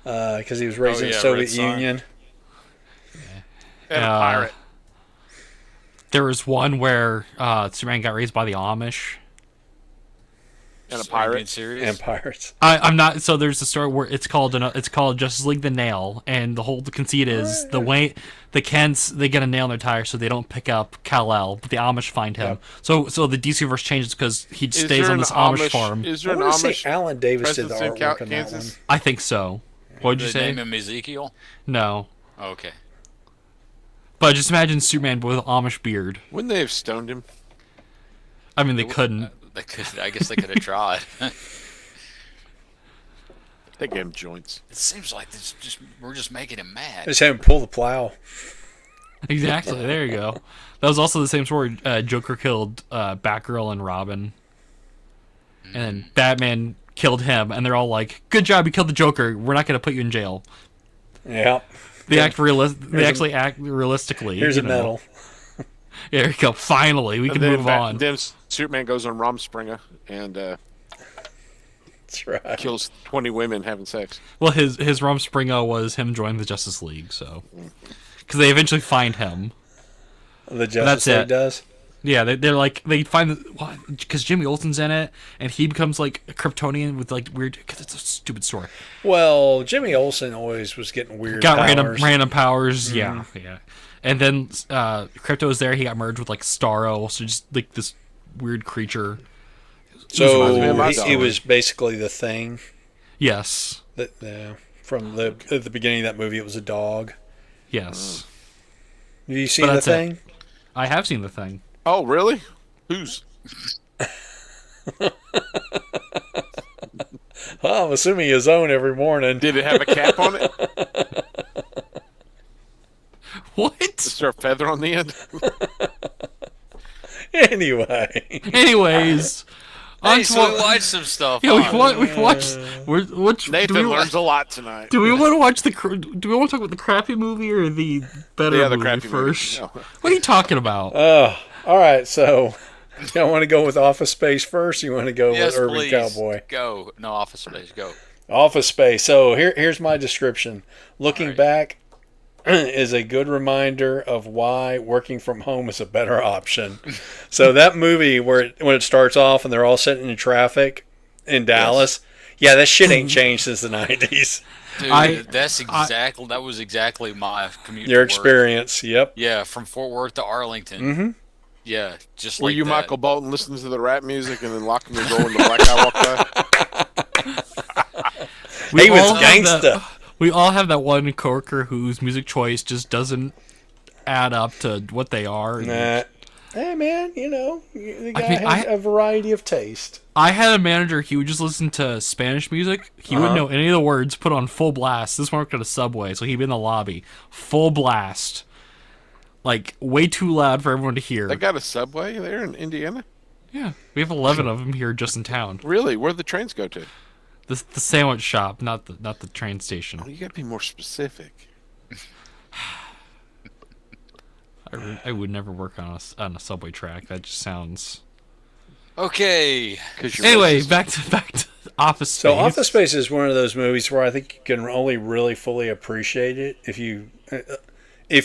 because he was raised in the yeah, Soviet Red Sun. Union. And a pirate. There was one where Superman got raised by the Amish. And a Are you being pirate. serious? And pirates. I'm not. So there's a story where it's called Justice League the Nail, and the whole conceit is the Kents, they get a nail in their tire so they don't pick up Kal-El, but the Amish find him. Yep. So the DC verse changes because he Is stays there on an this Amish farm. Is I there an want to Amish say Alan Davis did the presence in artwork on that one. Kansas? I think so. What'd you Did they say? name him Ezekiel? No, Oh, okay. but just imagine Superman with an Amish beard. Wouldn't they have stoned him? I mean, they couldn't. They could. I guess they could have tried. They gave him joints. It seems like we're just making him mad. Just have him pull the plow. Exactly. There you go. That was also the same story. Joker killed Batgirl and Robin, and then Batman killed him, and they're all like, "Good job, you killed the Joker. We're not going to put you in jail." Yeah. They actually act realistically. Here's you a know. medal. There you go. Finally, we can move on. Then Superman goes on Rumspringa and That's right. kills 20 women having sex. Well, his Rumspringa was him joining the Justice League, so because they eventually find him. The Justice That's League it. does. Yeah, they're like they find because Jimmy Olsen's in it, and he becomes like a Kryptonian with like weird. Because it's a stupid story. Well, Jimmy Olsen always was getting weird Got powers. random powers. Yeah. And then Crypto was there. He got merged with like Starro, so just like this weird creature. reminds me of my So he dog. was basically the Thing. Yes. That from at the beginning of that movie, it was a dog. Yes. Have you seen But the that's it. Thing? I have seen the thing. Oh, really? Who's? Well, I'm assuming his own every morning. Did it have a cap on it? What? Is there a feather on the end? Anyway. Anyways, Hey, on so to we watched some stuff. yeah, huh? we watched. Which Nathan learns a lot tonight. do we want to watch do we want to talk about the crappy movie or the better The other movie crappy first? movie. No. What are you talking about? All right, so you want to go with Office Space first? Or you want to go Yes, with Urban please. Cowboy? Go. No, Office Space. Go. Office Space. So here's my description. Looking All right. back is a good reminder of why working from home is a better option. So that movie when it starts off and they're all sitting in traffic in Dallas, yeah, that shit ain't changed since the 90s. Dude, that was exactly my commute. Your to work. experience, yep. Yeah, from Fort Worth to Arlington. Mm-hmm. Yeah, just Were like you that. Michael Bolton listening to the rap music and then locking your door when the black guy walked by? He was all have gangsta. We all have that one coworker whose music choice just doesn't add up to what they are. Nah. Hey man, the guy mean, has a variety of taste. I had a manager, he would just listen to Spanish music. He wouldn't know any of the words, put on full blast. This one worked at a Subway, so he'd be in the lobby. Full blast. Like, way too loud for everyone to hear. They got a Subway there in Indiana? Yeah, we have 11 of them here just in town. Really? Where do the trains go to? The sandwich shop, not the train station. Oh, you got to be more specific. I would never work on a subway track. That just sounds. Okay. Anyway, back to Office Space. So Office Space is one of those movies where I think you can only really fully appreciate it if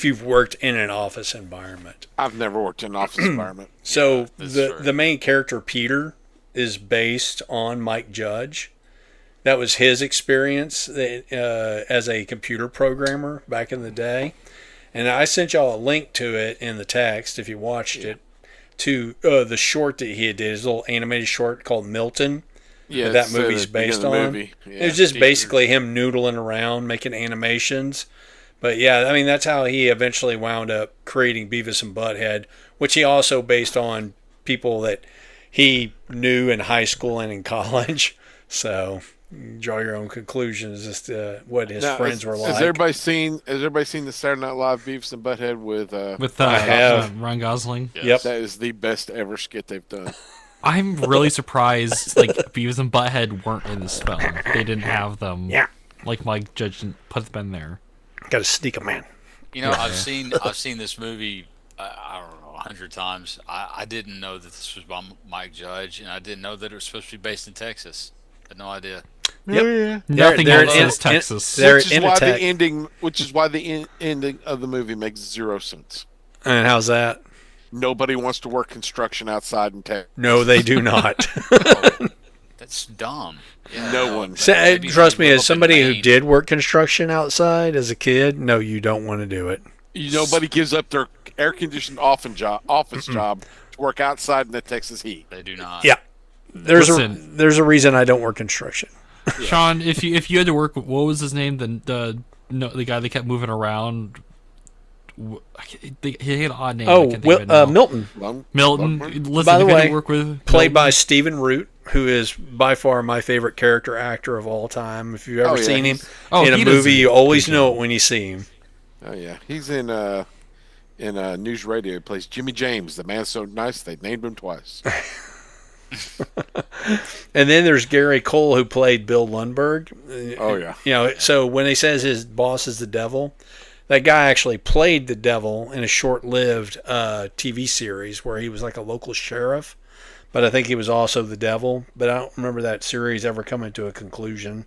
you've worked in an office environment. I've never worked in an office environment. So that's the true. the main character Peter is based on Mike Judge. That was his experience as a computer programmer back in the day. And I sent y'all a link to it in the text if you watched it, to the short that he did, his little animated short called Milton. Yeah, that it's, movie's the beginning based of the on. movie. Yeah, It was just Peter. basically him noodling around making animations. But yeah, I mean, that's how he eventually wound up creating Beavis and Butthead, which he also based on people that he knew in high school and in college. So draw your own conclusions as to what his Now, friends were like. Has everybody seen the Saturday Night Live Beavis and Butthead with I have. Ryan Gosling? Yep. That is the best ever skit they've done. I'm really surprised like Beavis and Butthead weren't in this film. They didn't have them. Yeah. Like Mike Judge didn't put them in there. Got to sneak 'em in. I've seen this movie. I don't know 100 times. I didn't know that this was by Mike Judge, and I didn't know that it was supposed to be based in Texas. Had no idea. Yep. Nothing They're else in- is Texas. They're Which is in a why tech. the ending of the movie makes zero sense. And how's that? Nobody wants to work construction outside in Texas. No, they do not. That's dumb. Yeah, No one. maybe Trust they me, live as up in somebody who Maine. did work construction outside as a kid, no, you don't want to do it. Nobody gives up their air-conditioned office job to work outside in the Texas heat. They do not. Yeah. There's Listen. there's a reason I don't work construction. Sean, if you had to work, what was his name? The guy that kept moving around. He had an odd name. I Oh, can't think of it now. Milton, Milton. Lundgren? Listen, By the if you had way, to work with played by Milton- Stephen Root, who is by far my favorite character actor of all time. If you've ever Oh, yeah, seen him Oh, in a he does movie, a you always good know job. it when you see him. Oh yeah, he's in News Radio. He plays Jimmy James, the man so nice they named him twice. And then there's Gary Cole, who played Bill Lundberg. Oh yeah, So when he says his boss is the devil, that guy actually played the devil in a short-lived TV series where he was like a local sheriff. But I think he was also the devil. But I don't remember that series ever coming to a conclusion.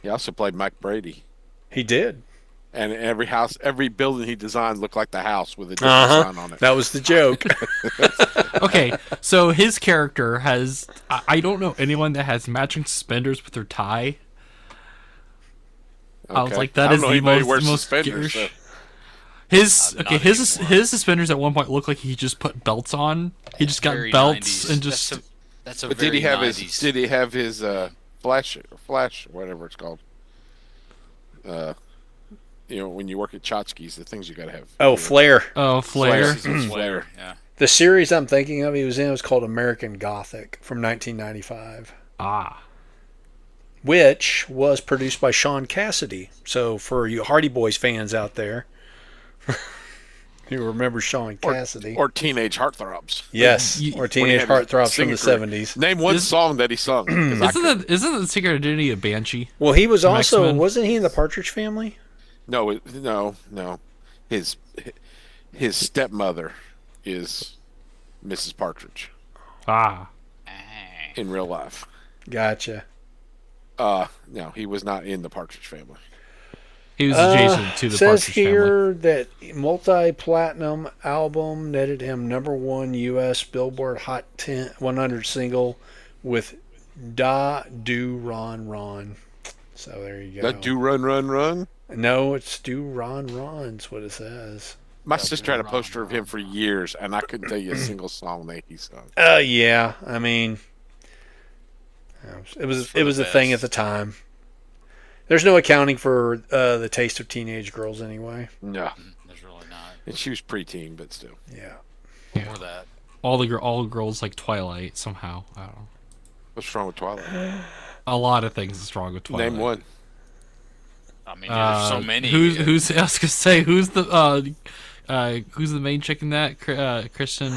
he also played Mike Brady. He did. And every building he designed looked like the house with a different sign on it. That was the joke. Okay, so his character has. I don't know anyone that has matching suspenders with their tie. I was Okay. like, that I is don't know the anybody who most, wears most suspenders, garish. so- His Not his anymore. his suspenders at one point looked like he just put belts on. He just got Very belts 90s. and just. That's a But very did he have 90s. his flash, whatever it's called? When you work at Tchotchkes, the things you got to have. Oh, Flair. Oh, Flair. Flair. Flair, yeah. The series I'm thinking of he was in was called American Gothic from 1995, Ah. which was produced by Sean Cassidy. So for you Hardy Boys fans out there, you remember Sean Cassidy. Or Teenage Heartthrobs. Yes, You- or Teenage Heartthrobs from the Singing career. 70s. Name one Is- song that he sung. 'cause I Isn't the secret identity of Banshee? Well, he was From also, X-Men. wasn't he in the Partridge Family? no. His stepmother is Mrs. Partridge Ah. in real life. Gotcha. No, he was not in the Partridge Family. He was adjacent to the says Partridge here that multi-platinum album netted him #1 U.S. Billboard Hot 100 single with Da Do Ron Ron. So there you go. That do run. No, it's Do Ron Ron's what it says. My sister had a poster of him for years, and I couldn't tell you a single song that he sung. Yeah. I mean, it was a thing at the time. There's no accounting for the taste of teenage girls anyway. No, There's really not. and she was preteen, but still. Yeah. Or that. All the girls like Twilight somehow. I don't know. What's wrong with Twilight? A lot of things is wrong with Twilight. Name one. I mean, there's so many. Who's I was gonna say who's the main chick in that? Kristen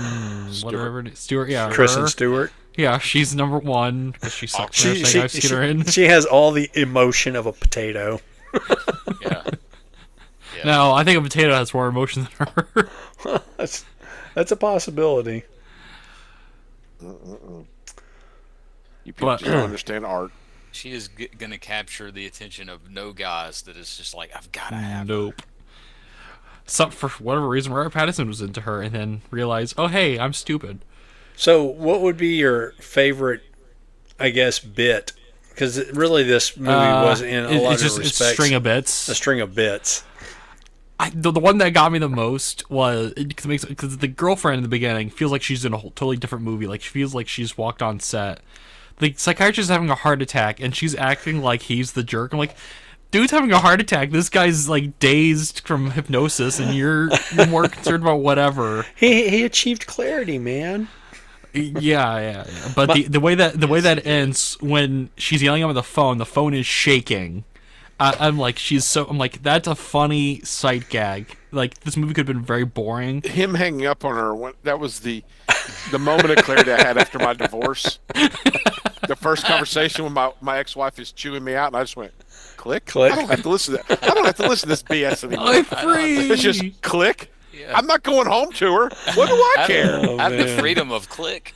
whatever it is. Stewart. Yeah, Kristen her. Stewart. Yeah, she's #1 because she sucks. She, She, I've seen her in. she has all the emotion of a potato. Yeah. Yeah. No, I think a potato has more emotion than her. That's a possibility. You people just don't understand art. She is going to capture the attention of no guys that is just like, I've got to have her. Nope. Some for whatever reason, Robert Pattinson was into her, and then realized, oh hey, I'm stupid. So, what would be your favorite, I guess, bit? Because really, this movie was in a lot of respects it's a string of bits. a string of bits. The one that got me the most was because the girlfriend in the beginning feels like she's in a whole totally different movie. Like she feels like she's walked on set. The psychiatrist is having a heart attack, and she's acting like he's the jerk. I'm like, dude's having a heart attack. This guy's like dazed from hypnosis, and you're more concerned about whatever. He achieved clarity, man. Yeah. But the way that ends when she's yelling over the phone is shaking. I'm like, that's a funny sight gag. Like this movie could have been very boring. Him hanging up on her, that was the moment of clarity I had after my divorce. The first conversation when my ex-wife is chewing me out, and I just went, click? Click. I don't have to listen to that. I don't have to listen to this BS anymore. I'm free. It's just click. Yeah. I'm not going home to her. What do I care? I have the man. freedom of click.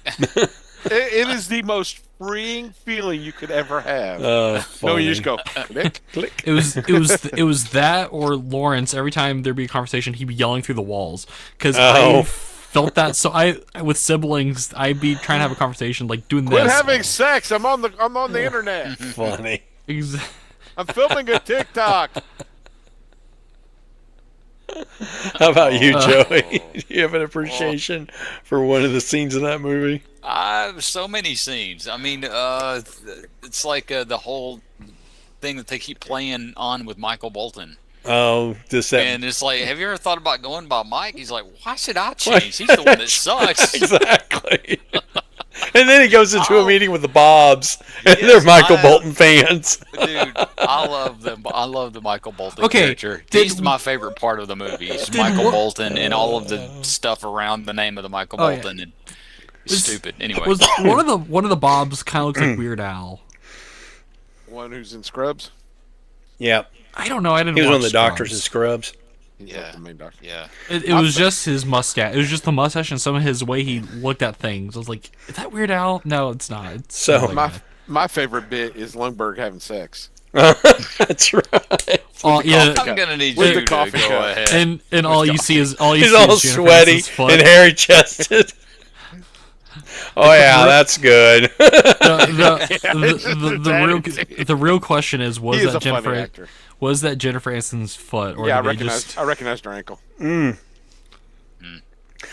It is the most freeing feeling you could ever have. Funny. No, you just go click. Click. It was that or Lawrence. Every time there'd be a conversation, he'd be yelling through the walls because I felt that. So with siblings, I'd be trying to have a conversation like doing Quit this. having sex. I'm on the internet. Funny. I'm filming a TikTok. How about you, Joey? Do you have an appreciation for one of the scenes in that movie? So many scenes. I mean, it's like the whole thing that they keep playing on with Michael Bolton. Oh, just that. And it's like, have you ever thought about going by Mike? He's like, why should I change? He's the one that sucks. Exactly. And then he goes into a Oh. meeting with the Bobs, and Yes, they're Michael Bolton fans. Dude, I love them. I love the Michael Bolton Okay, character. He's my favorite part of the movie. It's Michael Bolton and all of the stuff around the name of the Michael Oh, yeah. Bolton. And it's stupid. Anyway, Was one of the Bobs kind of looks like Weird Al? One who's in Scrubs. Yeah, I don't know. I didn't. he was watch one of the doctors in Scrubs. Scrubs. He's Yeah. like the main doctor. yeah. It was just his mustache. It was just the mustache and some of his way he looked at things. I was like, is that Weird Al? No, it's not. It's So- not like that. My favorite bit is Lundberg having sex. That's right. Oh yeah. I'm gonna need With you the to coffee go cup. ahead. And all you see is He's all Jennifer sweaty Aniston's foot. and hairy chested. Oh yeah, that's good. The real question is, He is a funny actor. was that Jennifer Aniston's foot, or Yeah, I did they just? recognized her ankle. It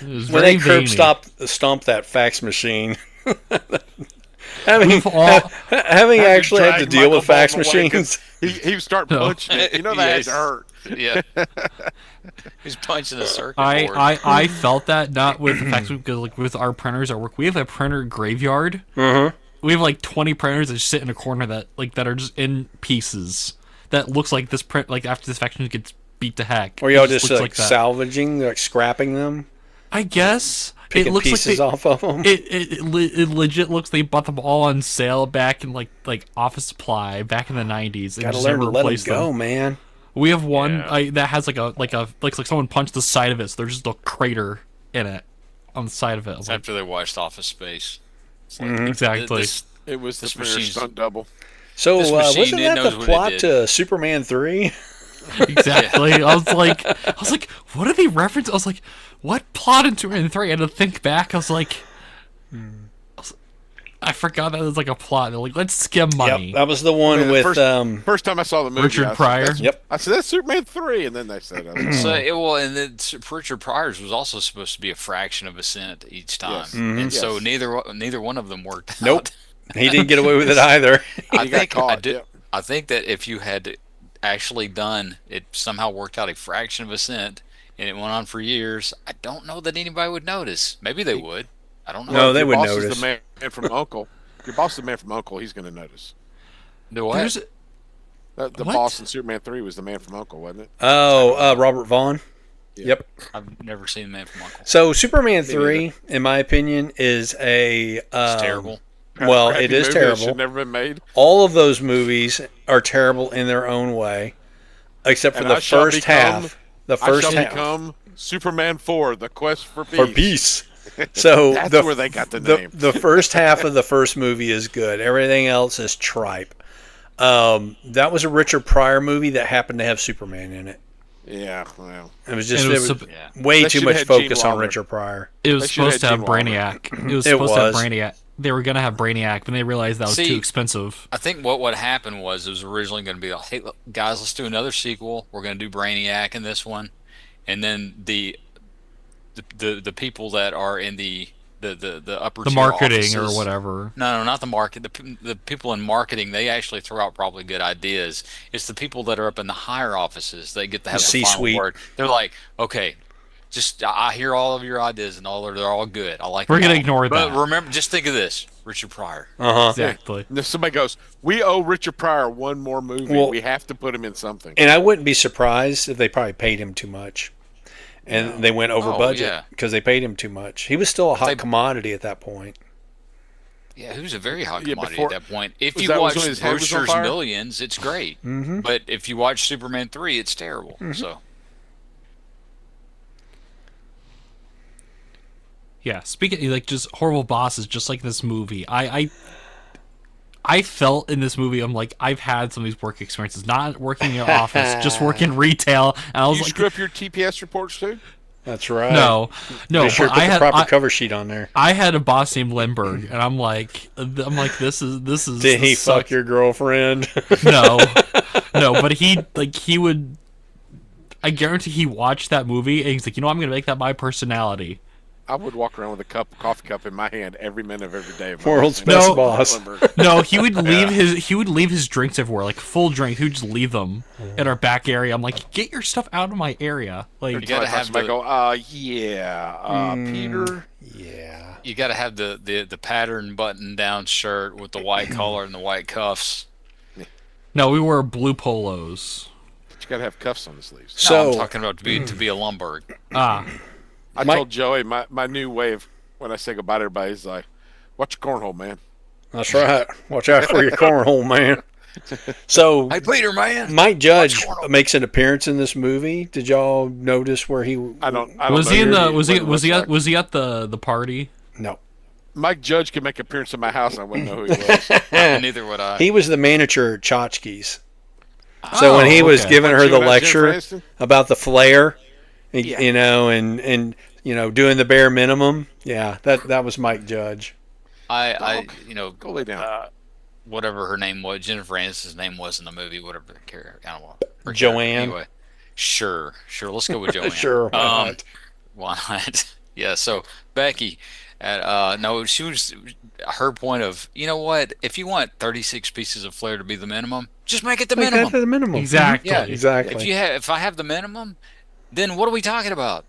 was When very they curb veiny. stomp that fax machine, having We've all having actually had to drag deal with Michael fax Bolton away 'cause machines. He was starting No. punching it. You know that had to hurt. Yeah. He's punching the circuit I, board. I felt that not with the fax because like with our printers at work, we have a printer graveyard. Mm-hmm. We have like 20 printers that just sit in a corner that are just in pieces. That looks like this print like after this fax machine gets beat to heck. Or it y'all just looks like that. salvaging, like scrapping them, I guess picking it looks pieces like off of them. it legit looks they bought them all on sale back in like office supply back in the 90s. Gotta learn to let them go, man. We have one Yeah. that has like someone punched the side of it, so there's just a crater in it on the side of it. I was like, After they watched Office Space. It's like, exactly. this- It was the This printer machine's- stunt double. So This machine, wasn't it that knows the what it plot did. to Superman 3? Exactly. I was like, what are they reference? I was like, what plot in 2 and 3? I had to think back. I was like, I forgot that was like a plot. They're like, let's skim money. Yep, that was the one Yeah, the with First time I saw the movie, Richard I said, Pryor? "That's-" Yep. I said that's Superman 3, and then they said, So and then Richard Pryor's was also supposed to be a fraction of a cent each time, Yes. and so Yes. neither one of them worked. Nope. out. he didn't get away with it either. I He got think I caught, did. yep. I think that if you had actually done it, somehow worked out a fraction of a cent, and it went on for years, I don't know that anybody would notice. Maybe they would. I don't know. No, they Your would boss notice. Is the man from Uncle. Your boss is the man from Uncle. He's going to notice. Do what? There's The What? boss in Superman 3 was the man from Uncle, wasn't it? Oh, Robert Vaughn. Yeah. Yep. I've never seen Man from Uncle. So Superman 3, in my opinion, is a It's terrible. Well, Crappy it is movie that terrible. Should never been made. All of those movies are terrible in their own way, except for And the I shall first become- half. The I first shall half become Superman 4: The Quest for Peace. for peace. So That's the, where they got the name. The first half of the first movie is good. Everything else is tripe. That was a Richard Pryor movie that happened to have Superman in it. Yeah, well, It was just It was Yeah. way They too should've much had Gene focus on Wilder. Richard Pryor. It was They should've supposed to had have Gene Wilder. Brainiac. It was It supposed to have was. Brainiac. They were gonna have Brainiac, but they realized that was See- too expensive. I think what happened was it was originally going to be like, hey, look, guys, let's do another sequel. We're going to do Brainiac in this one, and then the people that are in the upper The tier marketing or offices- whatever. No, not the market. The people in marketing, they actually throw out probably good ideas. It's the people that are up in the higher offices. They get to have the final C-suite. word. They're like, okay, just I hear all of your ideas and they're all good. I like. We're them gonna all. ignore But that. remember, just think of this: Richard Pryor. Exactly. and if somebody goes, "We owe Richard Pryor one more movie. Well- we have to put him in something." And I wouldn't be surprised if they probably paid him too much. And they went over Oh, budget yeah. because they paid him too much. He was still a hot They- commodity at that point. Yeah, who's a very hot Yeah, commodity before- at that point. If was you that watch when his head was on Brewster's fire? Millions, it's great. Mm-hmm. But if you watch Superman 3, it's terrible. So Yeah. Speaking like just horrible bosses, just like this movie. I felt in this movie, I'm like, I've had some of these work experiences, not working in an office, just working retail, and I was You like, screw up your TPS reports too. That's right. no, Be sure but to put the proper cover sheet on there. I had a boss named Lindbergh, and I'm like, this is. Did he this fuck sucks. your girlfriend? No, no, but he would. I guarantee he watched that movie, and he's like, I'm gonna make that my personality. I would walk around with a coffee cup in my hand every minute of every day. Of my World's life. best No. boss. No, he would leave his drinks everywhere, like full drink. He would just leave them in our back area. I'm like, get your stuff out of my area. Like, You gotta have somebody the- go, yeah, Peter. Yeah. you got to have the pattern button down shirt with the white collar and the white cuffs. no, we wore blue polos. But you gotta have cuffs on the sleeves. No, So I'm talking about to be a Lumberg. Ah, I Mike- told Joey my new wave when I say goodbye to everybody is like, watch your cornhole, man. that's right. Watch out for your cornhole, man. So Hey, Peter, man. Mike Judge makes an appearance in this movie. Did y'all notice where he? I don't was know he in who the was he what was he looks at was he at the party? No. Mike Judge could make an appearance in my house and I wouldn't know who he was. Neither would I. He was the manager at Tchotchkes. So when he was okay. giving her You the know about Jennifer lecture Aniston? about the flare, Yeah. and doing the bare minimum, yeah, that was Mike Judge. I Go lay down. whatever her name was, Jennifer Aniston's name was in the movie, whatever the character, I don't know. Her Joanne? character, Anyway, sure, let's go with Joanne. Sure, why not? Why not? Yeah. So Becky, And no, she was her point of, you know what? If you want 36 pieces of flair to be the minimum, just make it the Like that minimum. to the minimum. Yeah. Exactly. Exactly. If I have the minimum, then what are we talking about?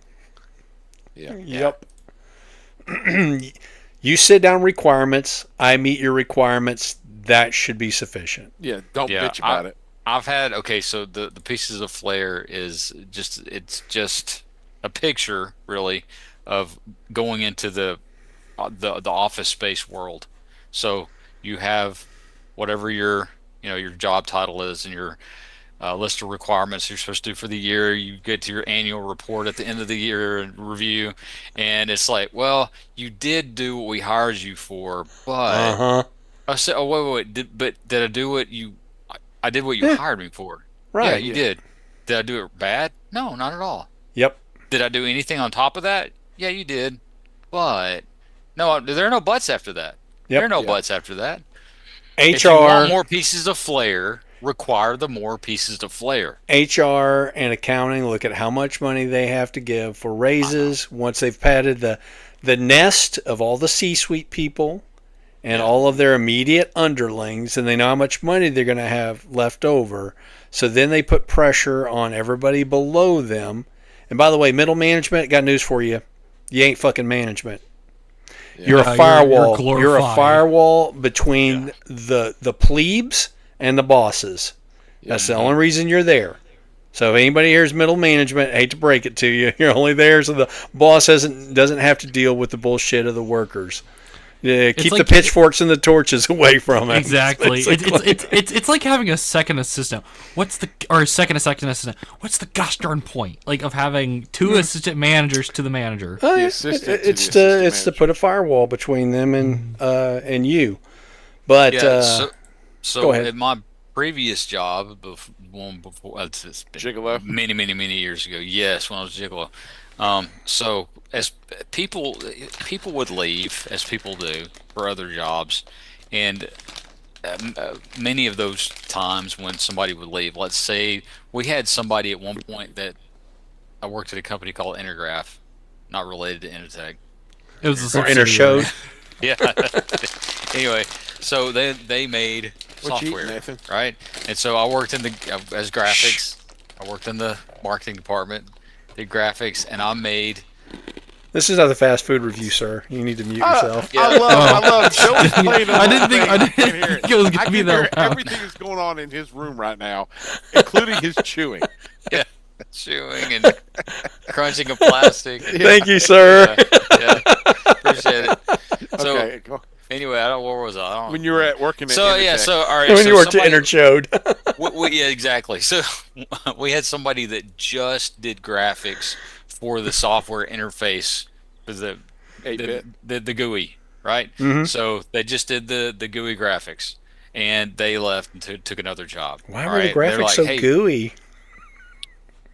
Yeah. Yep. You sit down requirements. I meet your requirements. That should be sufficient. Yeah. Don't Yeah, bitch about it. I've had okay, so the pieces of flair is just a picture really of going into the office space world. So you have whatever your job title is and your list of requirements you're supposed to do for the year. You get to your annual report at the end of the year and review, and it's like, well, you did do what we hired you for, Uh but huh. I said, oh wait, did I do what you? I did what you Yeah. hired me for. Yeah, Right. you Yeah. did. Did I do it bad? No, not at all. Yep. Did I do anything on top of that? Yeah, you did. But no, there are no buts after that. There are Yep. no Yeah. buts after that. If you HR, want more pieces of flair, require the more pieces of flair. HR, and accounting look at how much money they have to give for raises once they've padded the nest of all the C-suite people and Yeah. all of their immediate underlings, and they know how much money they're going to have left over. So then they put pressure on everybody below them. And by the way, middle management, got news for you. You ain't fucking management. You're a You're firewall. glorified. You're a firewall between the plebes and the bosses. That's the only reason you're there. So if anybody here is middle management, I hate to break it to you, you're only there so the boss doesn't have to deal with the bullshit of the workers. Yeah, keep the like- pitchforks and the torches away from it. Exactly. basically. It's like having a second assistant. Or a second assistant. What's the gosh darn point? Like of having two assistant managers to the manager. Oh, The yeah. assistant to the It's assistant to manager. put a firewall between them and you. But Yeah. So go ahead. at my previous job, one before it's been Gigolo? many years ago. Yes, when I was gigolo. So as people would leave, as people do for other jobs, and many of those times when somebody would leave, let's say we had somebody at one point that I worked at a company called Intergraph, not related to Intertech. It was a or intershowed. Yeah. Anyway, so they made What you eating, software, Nathan? right? And so I worked in as graphics. I worked in the marketing department, did graphics, and I made. This is not the fast food review, sir. You need to mute yourself. Yeah. I love Joe's playing I didn't think- I I didn't can hear think it was gonna I be can that hear loud. everything that's going on in his room right now, including his chewing. Yeah, chewing and crunching of plastic. Thank you, sir. Yeah, appreciate it. So Okay, go. anyway, where was I? I don't When you were at working at So yeah, Intertech. so all right. When so you worked at somebody- intershowed. yeah, exactly. So we had somebody that just did graphics for the software interface for the 8-bit. the GUI, right? Mhm. So they just did the GUI graphics, and they left and took another job. Why all were the right? They're graphics like, so hey, gooey?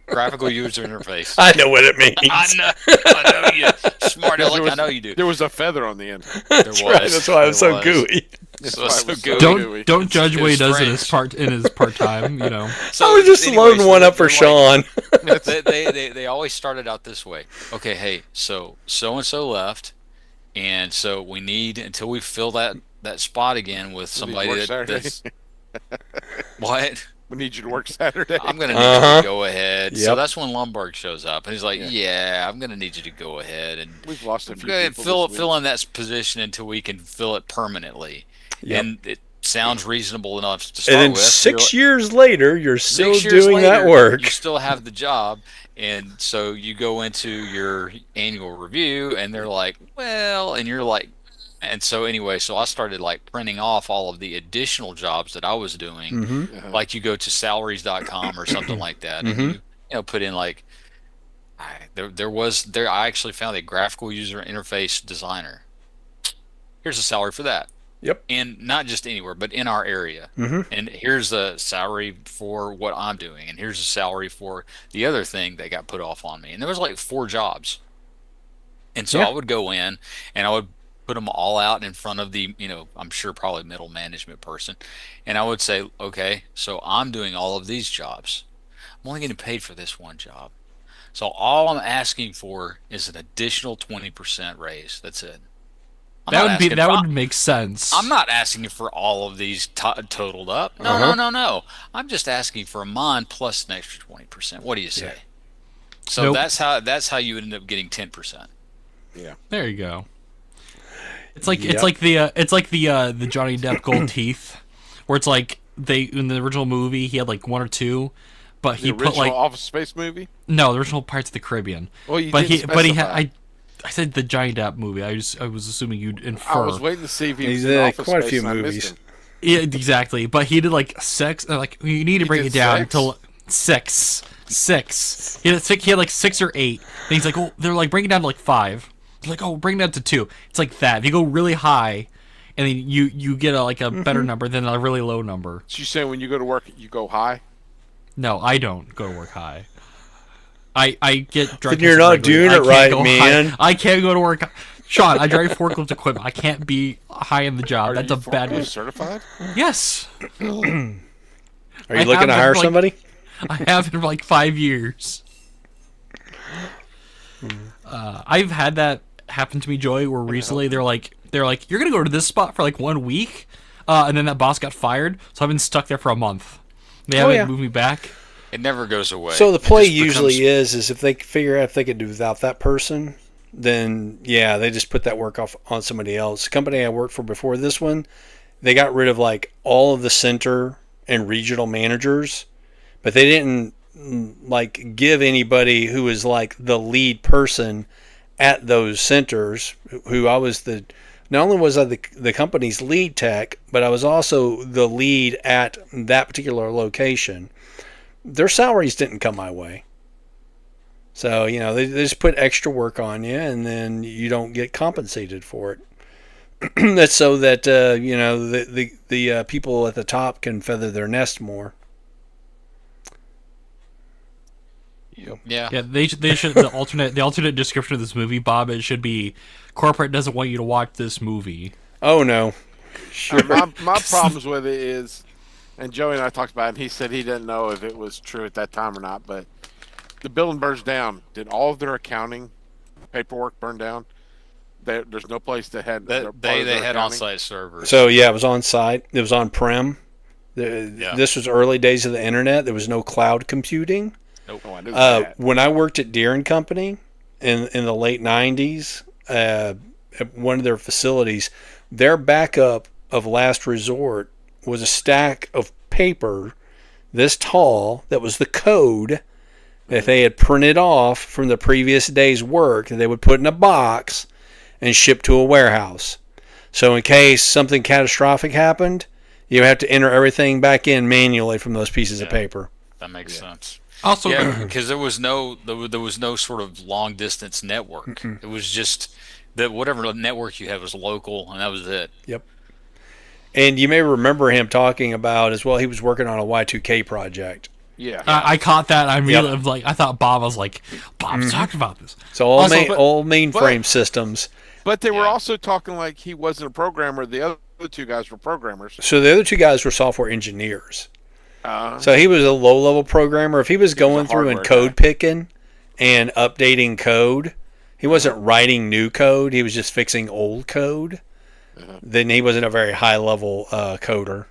graphical user interface. I know what it means. I know you smart There aleck. was- I know you do. There was a feather on the end. There That's right. That's why it was so gooey. That's So why it's it so was gooey. gooey. Don't judge what he does in strange. his part time. You know. So I was just anyway, loading so one up for they're like- Sean. they always started out this way. Okay, hey, so and so left, and so we need until we fill that spot again with We need to somebody work that, Saturday. that's what We need you to work Saturday. I'm gonna need Uh-huh. you to go ahead. So Yep. that's when Lumberg shows up, and he's like, Yeah. "Yeah, I'm gonna need you to go ahead and We've lost a few go ahead and people. this fill week. in that position until we can fill it permanently." Yep. And it sounds reasonable enough to start And then with. 6 years later, you're still 6 years doing that later, work. You still have the job, and so you go into your annual review, and they're like, "Well," and you're like, and so anyway, so I started like printing off all of the additional jobs that I was doing. Mm-hmm. Uh-huh. Like you go to salaries.com or something like that, and Mhm. you put in like, I actually found a graphical user interface designer. Here's a salary for that. Yep. And not just anywhere, but in our area. Mhm. And here's a salary for what I'm doing, and here's a salary for the other thing that got put off on me. And there was like 4 jobs. And so Yeah. I would go in and I would put them all out in front of the, I'm sure probably middle management person. And I would say, okay, so I'm doing all of these jobs. I'm only getting paid for this one job. So all I'm asking for is an additional 20% raise. That's it. That would make sense. I'm not asking for all of these totaled up. No, no. I'm just asking for mine plus an extra 20%. What do you say? Yeah. So Nope. that's how you end up getting 10%. Yeah. There you go. It's like Yep. the Johnny Depp gold teeth, where it's like they in the original movie he had like one or two, but The he original put like Office Space movie. no the original Pirates of the Caribbean. Well, you but didn't he had specify. I said the Johnny Depp movie. I was assuming you'd infer. I was waiting to see if he was He's in in Office quite a Space few and I missed movies. him. Yeah, exactly. But he did like six. Like you need to bring did it down six? to six. He had like 6 or 8. And he's like, oh, they're like bring it down to like 5. They're like, oh, bring it down to 2. It's like that. If you go really high, and then you get a better number than a really low number. So you saying when you go to work, you go high? No, I don't go to work high. I get drunk. Then you're not doing it right, man. I can't go to work. Sean, I drive forklift equipment. I can't be high in the job. That's you a bad. forklift certified? Yes, Are you I looking have to hire like- somebody? I have for like 5 years. I've had that happen to me, Joey. Where recently they're like, you're gonna go to this spot for like 1 week, and then that boss got fired, so I've been stuck there for a month. They haven't yeah. moved me back. It never goes away. So the It play just usually becomes- is if they figure out if they could do without that person, then yeah, they just put that work off on somebody else. The company I worked for before this one, they got rid of like all of the center and regional managers, but they didn't like give anybody who was like the lead person at those centers, who I was not only was I the company's lead tech, but I was also the lead at that particular location. Their salaries didn't come my way. So, they just put extra work on you and then you don't get compensated for it. That's so that, the people at the top can feather their nest more. Yeah. Yeah, they should the alternate description of this movie, Bob. It should be corporate doesn't want you to watch this movie. Oh, no. Sure. My problems with it is, and Joey and I talked about it, and he said he didn't know if it was true at that time or not, but the building burns down. Did all of their accounting paperwork burn down? There's no place that had They had accounting? on-site servers. So, yeah, it was on site. It was on-prem. This was early days of the internet. There was no cloud computing. Nope. Oh, I knew that. When I worked at Deere and Company in the late 90s, at one of their facilities, their backup of last resort was a stack of paper this tall that was the code that they had printed off from the previous day's work that they would put in a box and ship to a warehouse. So in case something catastrophic happened, you have to enter everything back in manually from those pieces of paper. That makes sense. Also, Yeah, because there was no sort of long distance network. It was just that whatever network you had was local, and that was it. Yep. And you may remember him talking about as well, he was working on a Y2K project. Yeah. I caught that. I really Yep. like. I thought Bob was like, Bob's talked about this. So all, Also, but- all mainframe systems. But they were Yeah. also talking like he wasn't a programmer. The other two guys were programmers. So the other two guys were software engineers. Uh, So he was a low-level programmer. If he was going a through and hardware code guy. picking and updating code, he wasn't writing new code. He was just fixing old code. Then he wasn't a very high-level coder.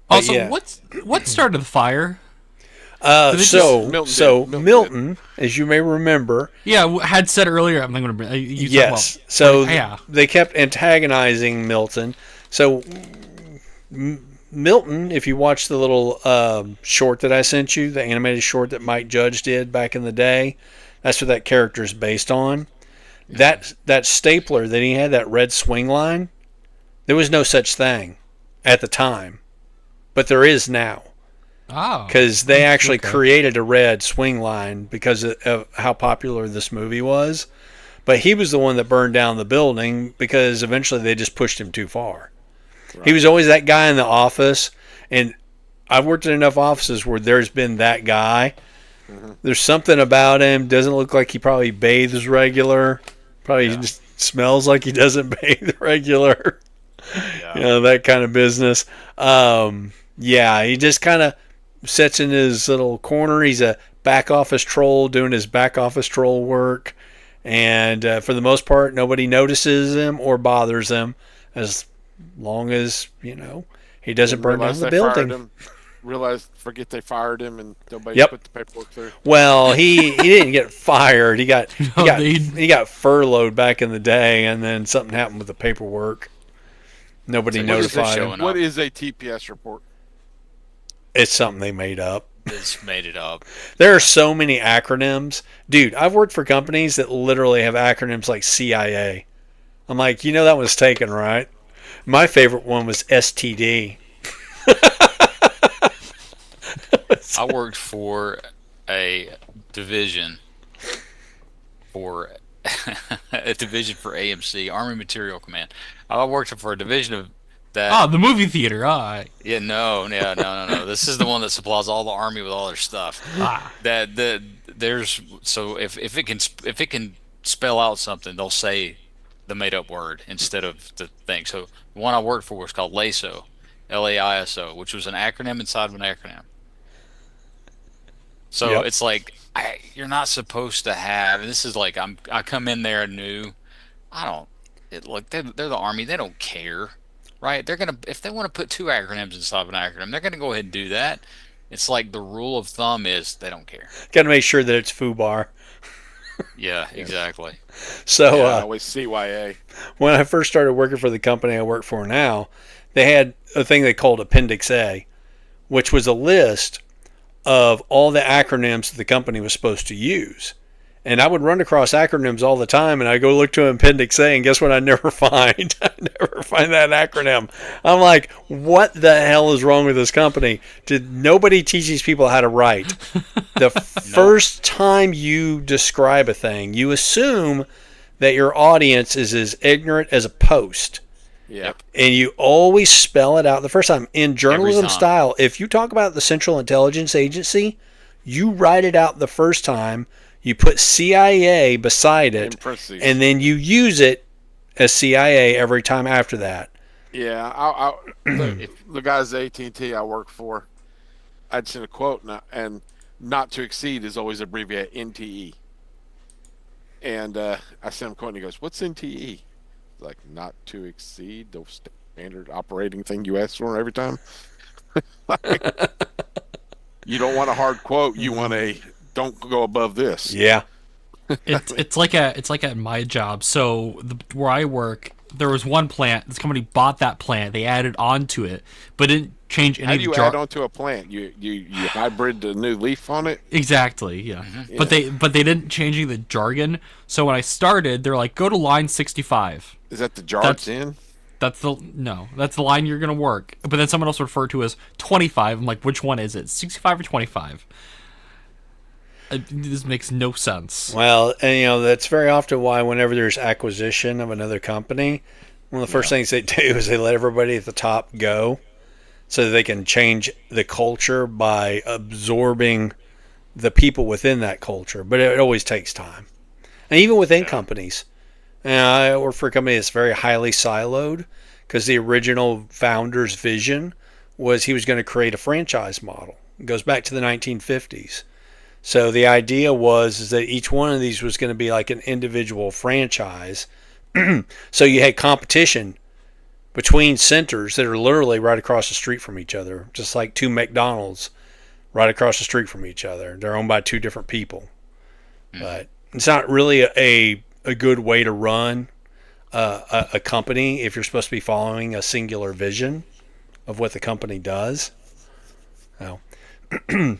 But Also, yeah. what started the fire? Uh, Did it so Milton so did. Milton, as you may remember, Yeah, had said earlier. I'm going to. yes. So yeah. they kept antagonizing Milton. So Milton, if you watch the little short that I sent you, the animated short that Mike Judge did back in the day, that's what that character is based on. That stapler that he had, that red swing line, there was no such thing at the time, but there is now. Oh, Because they actually okay. created a red swing line because of how popular this movie was. But he was the one that burned down the building because eventually they just pushed him too far. Right. He was always that guy in the office. And I've worked in enough offices where there's been that guy. Mm-hmm. There's something about him. Doesn't look like he probably bathes regular. Probably just smells like he doesn't bathe regular. Yeah. That kind of business. He just kind of sits in his little corner. He's a back office troll doing his back office troll work. And for the most part, nobody notices him or bothers him as long as, he doesn't burn down Realize the they fired building. him. Forget they fired him, and nobody Yep. put the paperwork through. Well, he didn't get fired. He got No, he got furloughed back in the day, and then something happened with the paperwork. Nobody So what is notified this him. showing? What is a TPS report? It's something they made up. It's made it up. There are so many acronyms. Dude, I've worked for companies that literally have acronyms like CIA. I'm like, that was taken, right? My favorite one was STD. I worked for a division for a division for AMC, Army Material Command. I worked for a division of that. Ah, the movie theater. Yeah, no. This is the one that supplies all the Army with all their stuff. There's so if it can spell out something, they'll say the made up word instead of the thing. So the one I worked for was called LAISO, LAISO, which was an acronym inside of an acronym. So Yep. it's like you're not supposed to have. And this is like I come in there new. I don't. Look, they're the Army. They don't care, right? They're gonna if they want to put two acronyms inside of an acronym, they're gonna go ahead and do that. It's like the rule of thumb is they don't care. Got to make sure that it's FUBAR. Yeah, exactly. So Yeah, always CYA. when I first started working for the company I work for now, they had a thing they called Appendix A, which was a list of all the acronyms that the company was supposed to use. And I would run across acronyms all the time, and I go look to Appendix A, and guess what? I never find. I never find that acronym. I'm like, what the hell is wrong with this company? Did nobody teach these people how to write? The first time you describe a thing, you assume that your audience is as ignorant as a post. Yep. And you always spell it out the first time. In journalism time. style, if you talk about the Central Intelligence Agency, you write it out the first time, you put CIA beside it, In parentheses. and then you use it as CIA every time after that. Yeah, the guys at AT&T I work for, I'd send a quote, and not to exceed is always abbreviated NTE. And I sent him a quote, and he goes, "What's NTE?" Like, not to exceed the standard operating thing you ask for every time. You don't want a hard quote. You want a don't go above this. Yeah. It's like at my job. So where I work, there was one plant. This company bought that plant. They added on to it, but didn't change any. How do you add onto a plant? You hybrid a new leaf on it? Exactly, yeah. Yeah. But they didn't change any of the jargon. So when I started, they're like, go to line 65. Is that the jar's in? That's the line you're gonna work. But then someone else referred to as 25. I'm like, which one is it? 65 or 25? This makes no sense. Well, and that's very often why whenever there's acquisition of another company, one of the first things they do is they let everybody at the top go so that they can change the culture by absorbing the people within that culture. But it always takes time. And even within companies. I work for a company that's very highly siloed because the original founder's vision was he was going to create a franchise model. It goes back to the 1950s. So the idea was that each one of these was going to be like an individual franchise. So you had competition between centers that are literally right across the street from each other, just like two McDonald's right across the street from each other. They're owned by two different people. But it's not really a good way to run a company if you're supposed to be following a singular vision of what the company does. So,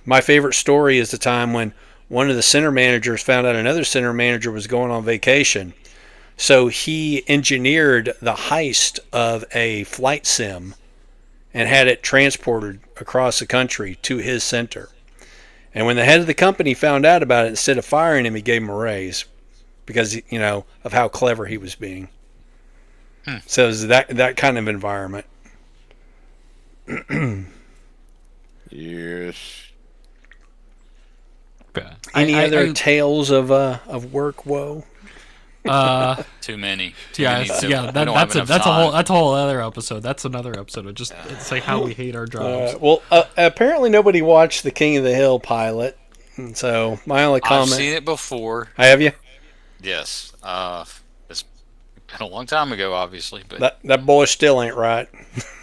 my favorite story is the time when one of the center managers found out another center manager was going on vacation. So he engineered the heist of a flight sim and had it transported across the country to his center. And when the head of the company found out about it, instead of firing him, he gave him a raise because, of how clever he was being. So it's that kind of environment. Yes. Any other tales of work woe? Too many. That's a whole other episode. That's another episode of just it's like how we hate our jobs. Apparently nobody watched the King of the Hill pilot, and so my only comment. I've seen it before. Have you? Yes. It's been a long time ago, obviously, but That boy still ain't right.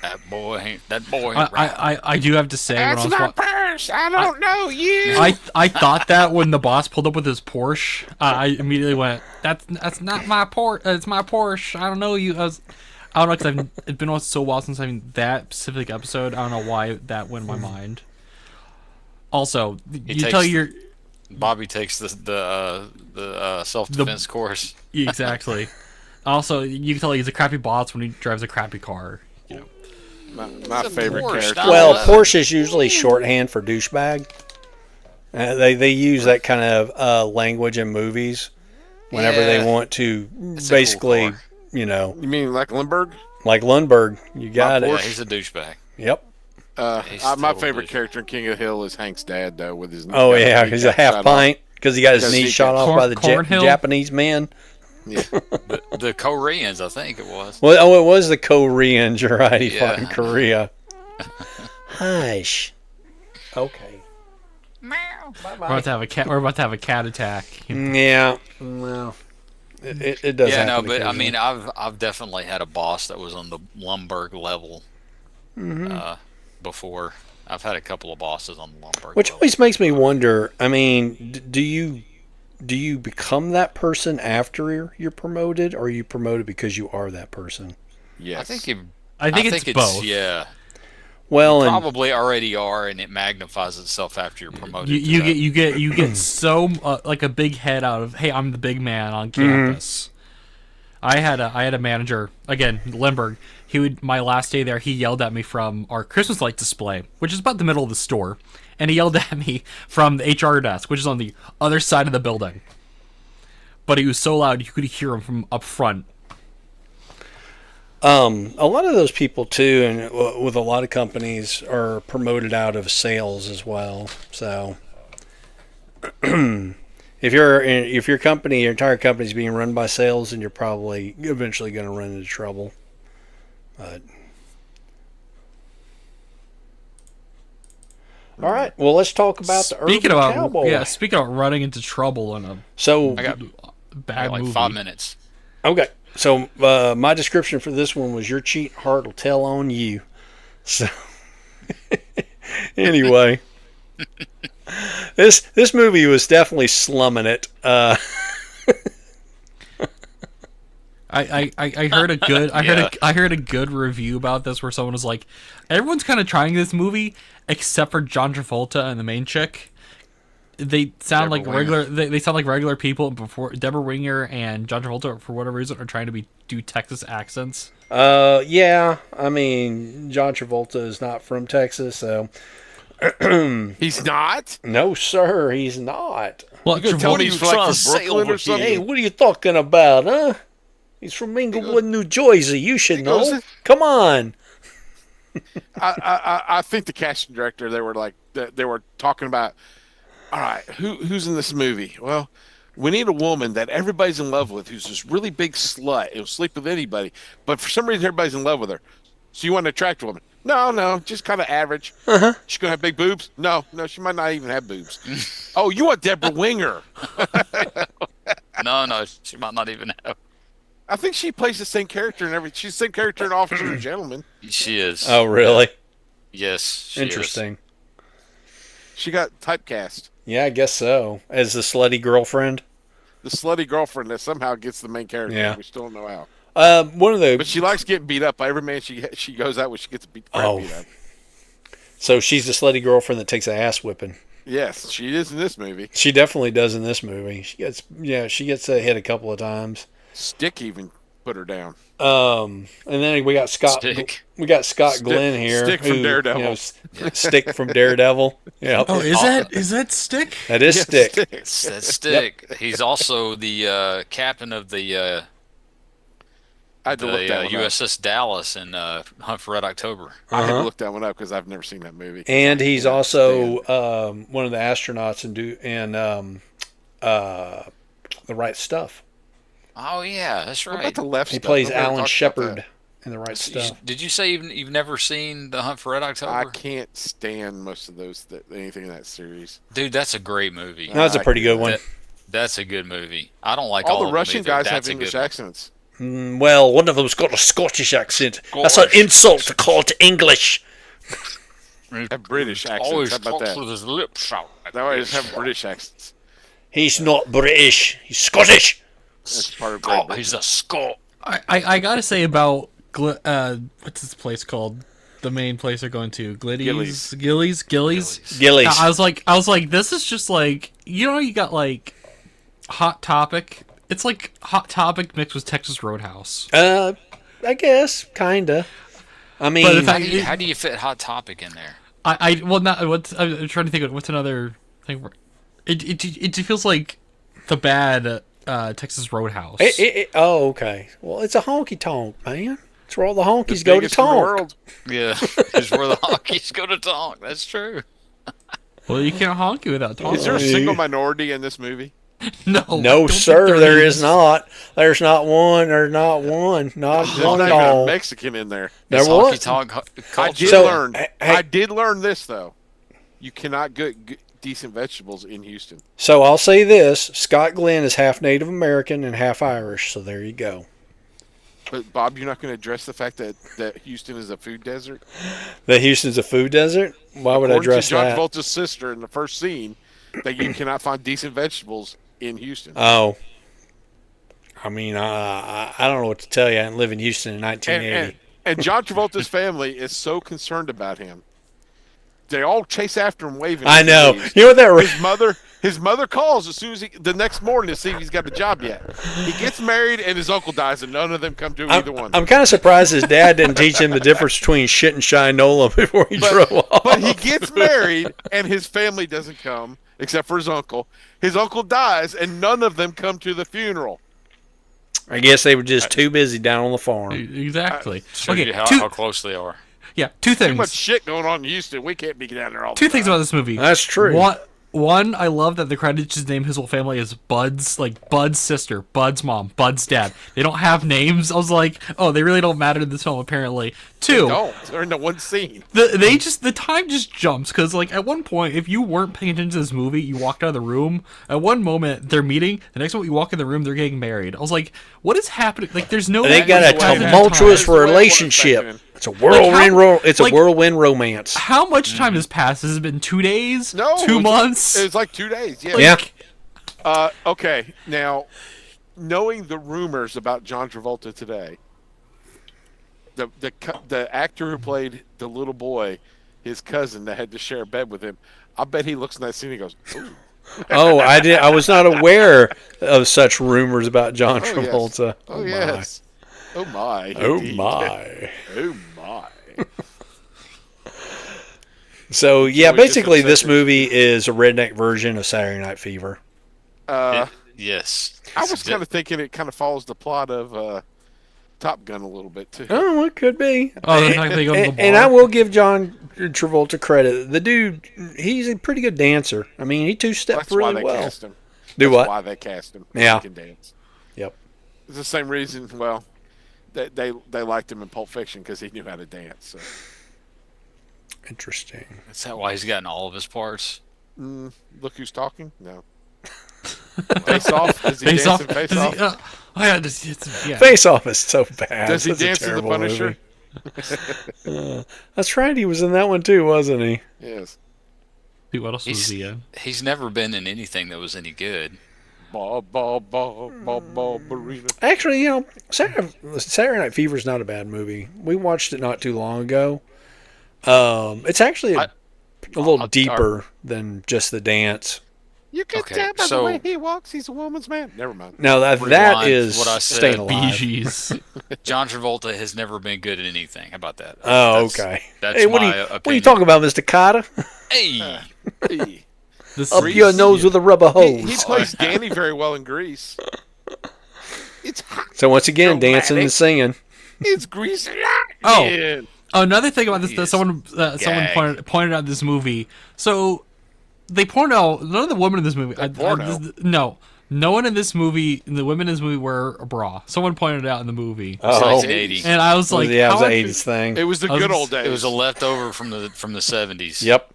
that boy ain't right. I do have to say when I That's was my purse. I don't know you. I thought that when the boss pulled up with his Porsche, I immediately went, "That's not my Porsche. It's my Porsche. I don't know you." I don't know because it's been so while since I've seen that specific episode. I don't know why that went in my mind. Also, you tell your Bobby takes the self defense course. exactly. Also, you can tell he's a crappy boss when he drives a crappy car. You know. My favorite Porsche, character. not Well, 11. Porsche is usually shorthand for douchebag. They use that kind of language in movies whenever they Yeah. want to It's a cool basically, car. You mean like Lindbergh? like Lundberg. You got Yeah, it. he's a douchebag. Yep. He's My total favorite douche. character in King of the Hill is Hank's dad, though, with his. Oh got his yeah, he's a kneecap half shot pint because he got his Because knee he shot got off by the Cornhill? Japanese man. off. Yeah. The Koreans, I think it was. Well, oh, it was the Koreans. You're right. He fought in Yeah. Korea. Hush. Okay. We're about to have a cat. We're about to have a cat attack. Yeah. Well, it does. Yeah, no, happen but I occasionally. mean, I've definitely had a boss that was on the Lumberg level before. I've had a couple of bosses on the Lumberg Which level. always makes me wonder. I mean, do you become that person after you're promoted, or are you promoted because you are that person? Yes. I think it, I think it's both. Yeah, Well, and probably already are, and it magnifies itself after you're promoted. You get so like a big head out of, hey, I'm the big man on campus. I had a manager, again, Limburg. My last day there, he yelled at me from our Christmas light display, which is about the middle of the store, and he yelled at me from the HR desk, which is on the other side of the building. But he was so loud you could hear him from up front. a lot of those people too, and with a lot of companies, are promoted out of sales as well. So, if your company, your entire company is being run by sales, then you're probably eventually going to run into trouble. But all right, well, let's talk about the Urban Cowboy. Speaking about running into trouble in a So, I got bad like movie. 5 minutes. okay. So my description for this one was your cheating heart will tell on you. So anyway, this movie was definitely slumming it. I heard a good I heard a good review about this where someone was like, everyone's kind of trying this movie except for John Travolta and the main chick. They sound Deborah like regular. They sound like regular people. Before Deborah Winger and John Travolta, for whatever reason, are trying to do Texas accents. Yeah, I mean John Travolta is not from Texas, so He's not. no, sir, he's not. Well, You gonna tell me he's from, like, from Brooklyn or something? Hey, what are you talking about, huh? He's from Englewood, New Jersey. You should goes- know. Come on. I think the casting director, they were talking about, all right, who's in this movie? Well, we need a woman that everybody's in love with, who's this really big slut. It'll sleep with anybody, but for some reason everybody's in love with her. So you want an attractive woman? No, just kind of average. She's gonna have big boobs? No, she might not even have boobs. Oh, you want Deborah Winger? No, she might not even have. I think she plays the same character in every. She's the same character in Officer and Gentleman. She is. Oh, really? Yes. She Interesting. She got typecast. Yeah, I guess so. As the slutty girlfriend. The slutty girlfriend that somehow gets the main character. Yeah. We still don't know how. One of the But she likes getting beat up by every man she goes out with. She gets beat up. so she's the slutty girlfriend that takes a ass whipping. Yes, she is in this movie. She definitely does in this movie. She gets hit a couple of times. Stick even put her down. And then we got Scott. Stick. We got Scott Stick- Glenn here. Stick from Daredevil. Stick from Daredevil. Yeah. Oh, is that Stick? That is Stick. That's Stick. He's also the captain of the I had to look that one up. USS Dallas in Hunt for Red October. I had to look that one up because I've never seen that movie. And he's I can't also stand- one of the astronauts in The Right Stuff. Oh yeah, that's What right. about the left He stuff? plays Nobody Alan talks about Shepard that. in The Right Stuff. Did you say you've never seen the Hunt for Red October? I can't stand most of those anything in that series. Dude, that's a great movie. That's a pretty good one. That's a good movie. I don't like All all the of Russian them either. guys have That's a English good one. accents. Well, one of them's got a Scottish accent. That's an insult to call it English. Have British accents. Always How about talks that? with his lips out. They always have British accents. He's not British. He's Scottish. That's part of Scot. Great He's a Scot. I gotta say about what's this place called? The main place they're going to, Gillies. Gillies. I was like, this is just like, you got like Hot Topic. It's like Hot Topic mixed with Texas Roadhouse. I guess, kinda. I mean, But the fact- How do you fit Hot Topic in there? I'm trying to think of what's another thing. It feels like the bad Texas Roadhouse. oh, okay. Well, it's a honky tonk, man. It's where all the honkies The go to biggest in the tonk. world. Yeah, is where the honkies go to talk. That's true. Well, you can't honky without talking. Is there a single minority in this movie? No, I No, don't think sir, there is not. There's not one. There's not one. Not There's one not at even a all. Mexican in there. There It's was. honky tonk I culture. did So, learn. hey- I did learn this though. You cannot get decent vegetables in Houston. So I'll say this: Scott Glenn is half Native American and half Irish. So there you go. But Bob, you're not going to address the fact that Houston is a food desert. That Houston's a food desert. Why would I According address to John that? Travolta's sister in the first scene, that you cannot find decent vegetables in Houston. Oh, I mean, I don't know what to tell you. I didn't live in Houston in and, 1980. and John Travolta's family is so concerned about him. They all chase after him, waving. I as he know. leaves. You know what that? His mother calls as soon as the next morning to see if he's got a job yet. He gets married and his uncle dies, and none of them come to either one. I'm kind of surprised his dad didn't teach him the difference between shit and shinola before he drove off. But he gets married and his family doesn't come except for his uncle. His uncle dies and none of them come to the funeral. I guess they were just too busy down on the farm. Exactly. Show Okay, you how close they are. two Too much things. shit going on in Houston. We can't be down there all the Two time. things about this movie. That's true. One, I love that the credits just name his whole family as Bud's, like Bud's sister, Bud's mom, Bud's dad. They don't have names. I was like, oh, they really don't matter in this film, apparently. Two, No, they're in the one scene. the time just jumps, because like at one point, if you weren't paying attention to this movie, you walked out of the room. At one moment, they're meeting. The next moment, you walk in the room, they're getting married. I was like, what is happening? Like, there's no. They got a That's the way it tumultuous is. That's the way it was back relationship. then. It's a whirlwind. It's a like- whirlwind romance. How much time has passed? Has it been 2 days? No, 2 months? It was like 2 days. Yeah. Yeah. Okay. Now, knowing the rumors about John Travolta today, the actor who played the little boy, his cousin that had to share a bed with him, I bet he looks in that scene and he goes, "Ooh." Oh, I was not aware of such rumors about John yes. Travolta. Oh, yes. Oh my. Oh indeed. my. Oh my. So yeah, always basically just this upset. movie is a redneck version of Saturday Night Fever. Yes. I was kind of thinking it kind of follows the plot of Top Gun a little bit too. Oh, it could be. Oh, the fact they go to the And bar. I will give John Travolta credit. The dude, he's a pretty good dancer. I mean, he two-stepped That's why really they well. cast him. Do That's what? why they cast him. Yeah. He can dance. Yep. It's the same reason. Well, they liked him in Pulp Fiction because he knew how to dance. So. Interesting. Is that why he's gotten all of his parts? Look who's talking. No. Face Off. Does he Face dance off. in Face Does Off? he, oh yeah, yeah. Face Off is so bad. Does he That's a dance as the terrible Punisher? movie. That's right. He was in that one too, wasn't he? Yes. Dude, what else was He's, he in? he's never been in anything that was any good. Ballerina. Actually, Saturday Night Fever is not a bad movie. We watched it not too long ago. It's actually a little deeper than just the dance. You can Okay, tell by so- the way he walks. He's a woman's man. Never mind. Now that Rewind is what I said. staying alive. BGs. John Travolta has never been good at anything. How about that? Oh, That's- okay. That's Hey, what my are you opinion. talking about, Mr. Carter? Hey, He, This Up your nose with a rubber he hose. plays Danny very well in Grease. It's hot. So once again, dancing and Dramatic. singing. It's greasy. Oh. Yeah. Another thing about this that Yes. someone Gag. pointed out in this movie. So they pointed out none of the women in this movie. No one in this movie. The women in this movie wear a bra. Someone pointed it out in the movie, it's Oh, 1980. and I was like, yeah, it was how an I- 80s thing. It was the I was good gonna old days. It was a leftover from the 70s. Yep.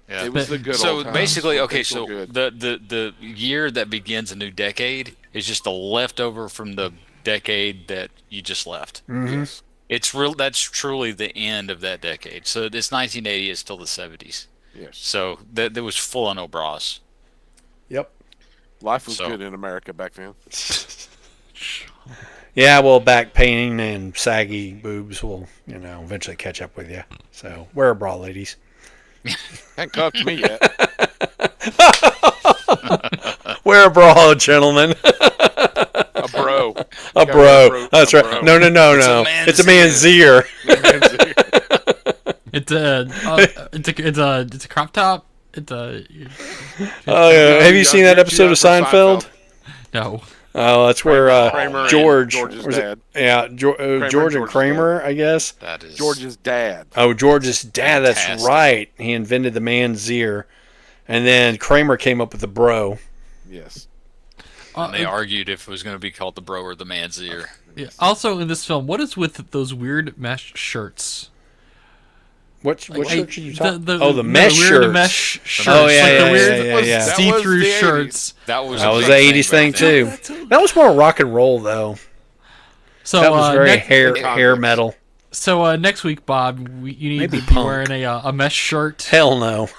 Yeah. It was the good So old times. basically, when okay, things were so good. the year that begins a new decade is just a leftover from the decade that you just left. Yes. It's real. That's truly the end of that decade. So this 1980 is till the 70s. Yes. So that there was full on no bras. Yep. Life was So- good in America back then. Yeah, well, back pain and saggy boobs will, eventually catch up with you. So wear a bra, ladies. Hadn't cuffed me yet. Wear a bra, gentlemen. A bro. A Gotta bro. wear a That's a right. bro. No. a It's a man's ear. It's a crop top. It's a Oh, yeah. Have you young- seen that you're episode young of for Seinfeld? no. Oh, that's where Kramer and George, George's was it- dad. yeah, George and George's Kramer, I guess. That is George's dad. Oh, George's dad. That's Fantastic. right. He invented the man's ear, and then Kramer came up with the bro. Yes. And they argued if it was going to be called the bro or the man's ear. Yeah. Also, in this film, what is with those weird mesh shirts? What shirt are you talking? The Oh, the mesh weird shirts. mesh shirts. Oh, yeah, like yeah, the weird yeah, yeah. That was see-through the 80s. shirts. That was That a was big the 80s thing back then. too. That was more rock and roll though. So That was very next, hair Convicts. metal. So next week, Bob, you need Maybe to be punk. wearing a mesh shirt. Hell no.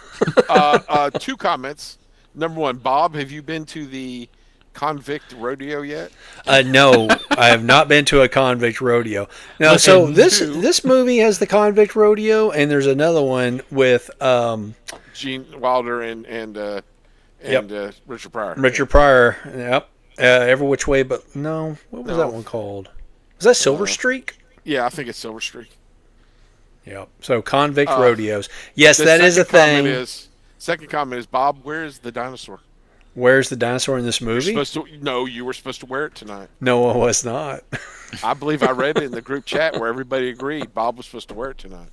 2 comments. Number 1, Bob, have you been to the convict rodeo yet? No, I have not been to a convict rodeo. Now, Listen, so this two. this movie has the convict rodeo, and there's another one with Gene Wilder and Richard Pryor. Richard Pryor. Yep. Every which way, but no. What was No. that one called? Was that Silver Streak? Yeah, I think it's Silver Streak. Yep. So convict rodeos. Yes, that is a thing. Second comment is, Bob, where is the dinosaur? Where's the dinosaur in this movie? You were supposed to wear it tonight. No, I was not. I believe I read it in the group chat where everybody agreed Bob was supposed to wear it tonight.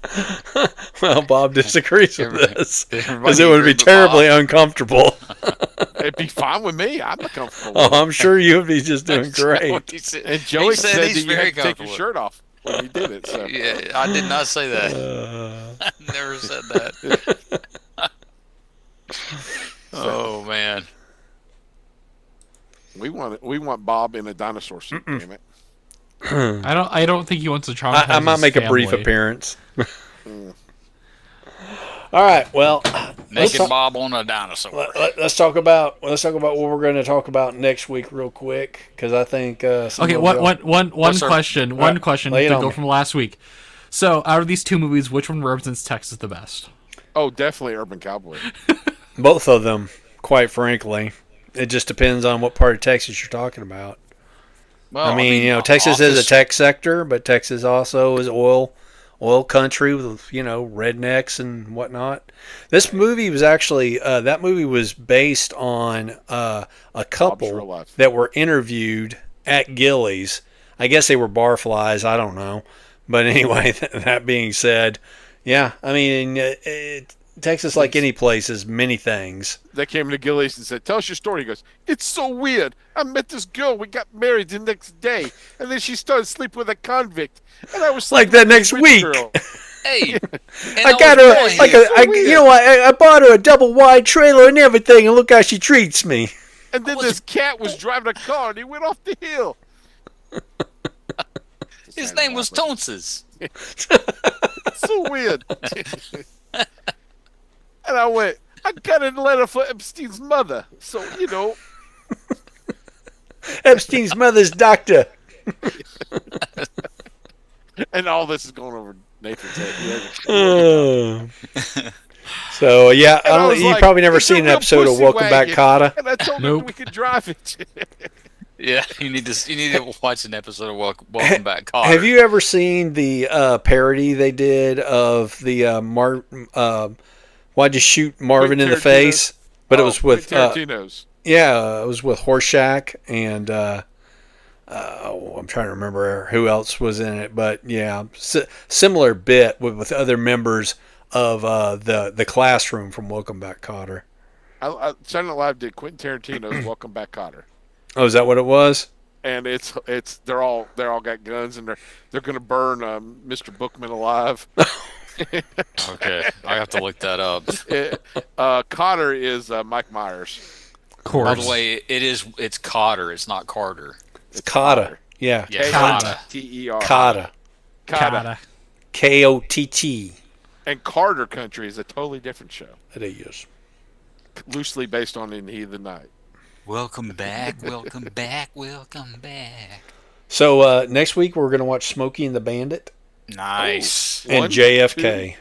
Well, Bob disagrees with Everybody- this everybody because it would be agreed with terribly uncomfortable. It'd be fine with me. I'm comfortable. Oh, I'm sure you would be just doing great. He said, And Joey he said that he's you very had to take your comfortable. shirt off when you did it. So. Yeah, I did not say that. I never said that. Oh man. We want Bob in a dinosaur suit. Damn it! I don't think he wants to traumatize I might his make a brief family. appearance. All right. Well, Naked Bob on a dinosaur. let's talk about what we're going to talk about next week, real quick, because I think. Some Okay, of one y'all- sir. question. One question lay it to on go me. from last week. So, out of these two movies, which one represents Texas the best? Oh, definitely Urban Cowboy. Both of them, quite frankly. It just depends on what part of Texas you're talking about. Well, I mean, Texas is a tech sector, but Texas also is oil country with, rednecks and whatnot. This movie was actually, that movie was based on a real couple life. that were interviewed at Gillies. I guess they were barflies. I don't know. But anyway, that being said, yeah, I mean, Texas, like any place, is many things. They came to Gillies and said, "Tell us your story." He goes, "It's so weird. I met this girl. We got married the next day, and then she started sleeping with a convict, and I was Like sleeping that with this next rich week. girl." Hey, I got her I bought her a double wide trailer and everything, and look how she treats me. And then this cat was driving a car, and he went off the hill. His name was Tonses. It's so weird. And I went, "I got a letter for Epstein's mother, so Epstein's mother's doctor. And all this is going over Nathan's head. So yeah, And I was you've like, probably never "It's a seen an real episode of pussy Welcome Back, wagon." Kotter. And I told him Nope. we could drive it. Yeah, you need to watch an episode of Welcome Back, Kotter. Have you ever seen the parody they did of the Why'd You Shoot Marvin in the Tarantino. Face? But it was with Tarantino's. it was with Horshack and I'm trying to remember who else was in it, but yeah, similar bit with other members of the classroom from Welcome Back, Kotter. Saturday Night Live did Quentin Tarantino's Welcome Back, Kotter. Oh, is that what it was? And they're all got guns, and they're gonna burn Mr. Bookman alive. Okay, I have to look that up. Cotter is Mike Myers. Course. By the way, it's Cotter. It's not Carter. It's Kata. Yeah. Yeah, Kata. K-A-T-E-R. Kata. Kata. K-O-T-T. And Carter Country is a totally different show, It is. loosely based on In the Heat of the Night. Welcome back. Welcome back. Welcome back. So next week we're going to watch Smokey and the Bandit Nice. and One, JFK.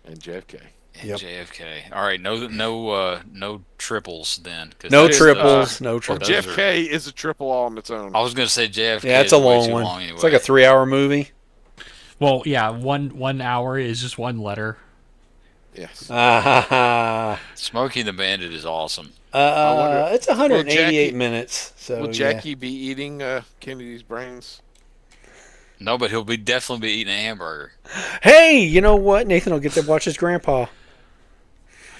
And JFK. And Yep. JFK. All right, no triples then. 'Cause No that's, triples. No Well, triples. Those JFK is a triple all on its own. I was gonna say JFK. Yeah, it's is a way long too one. long anyway. It's like a 3-hour movie. Well, yeah, 1 hour is just one letter. Yes. Ah, ha, ha. Smokey and the Bandit is awesome. wonder- It's 188 Jackie- minutes. So Will Jackie be eating Kennedy's brains? No, but he'll be definitely be eating a hamburger. Yeah. Hey, you know what? Nathan will get to watch his grandpa. I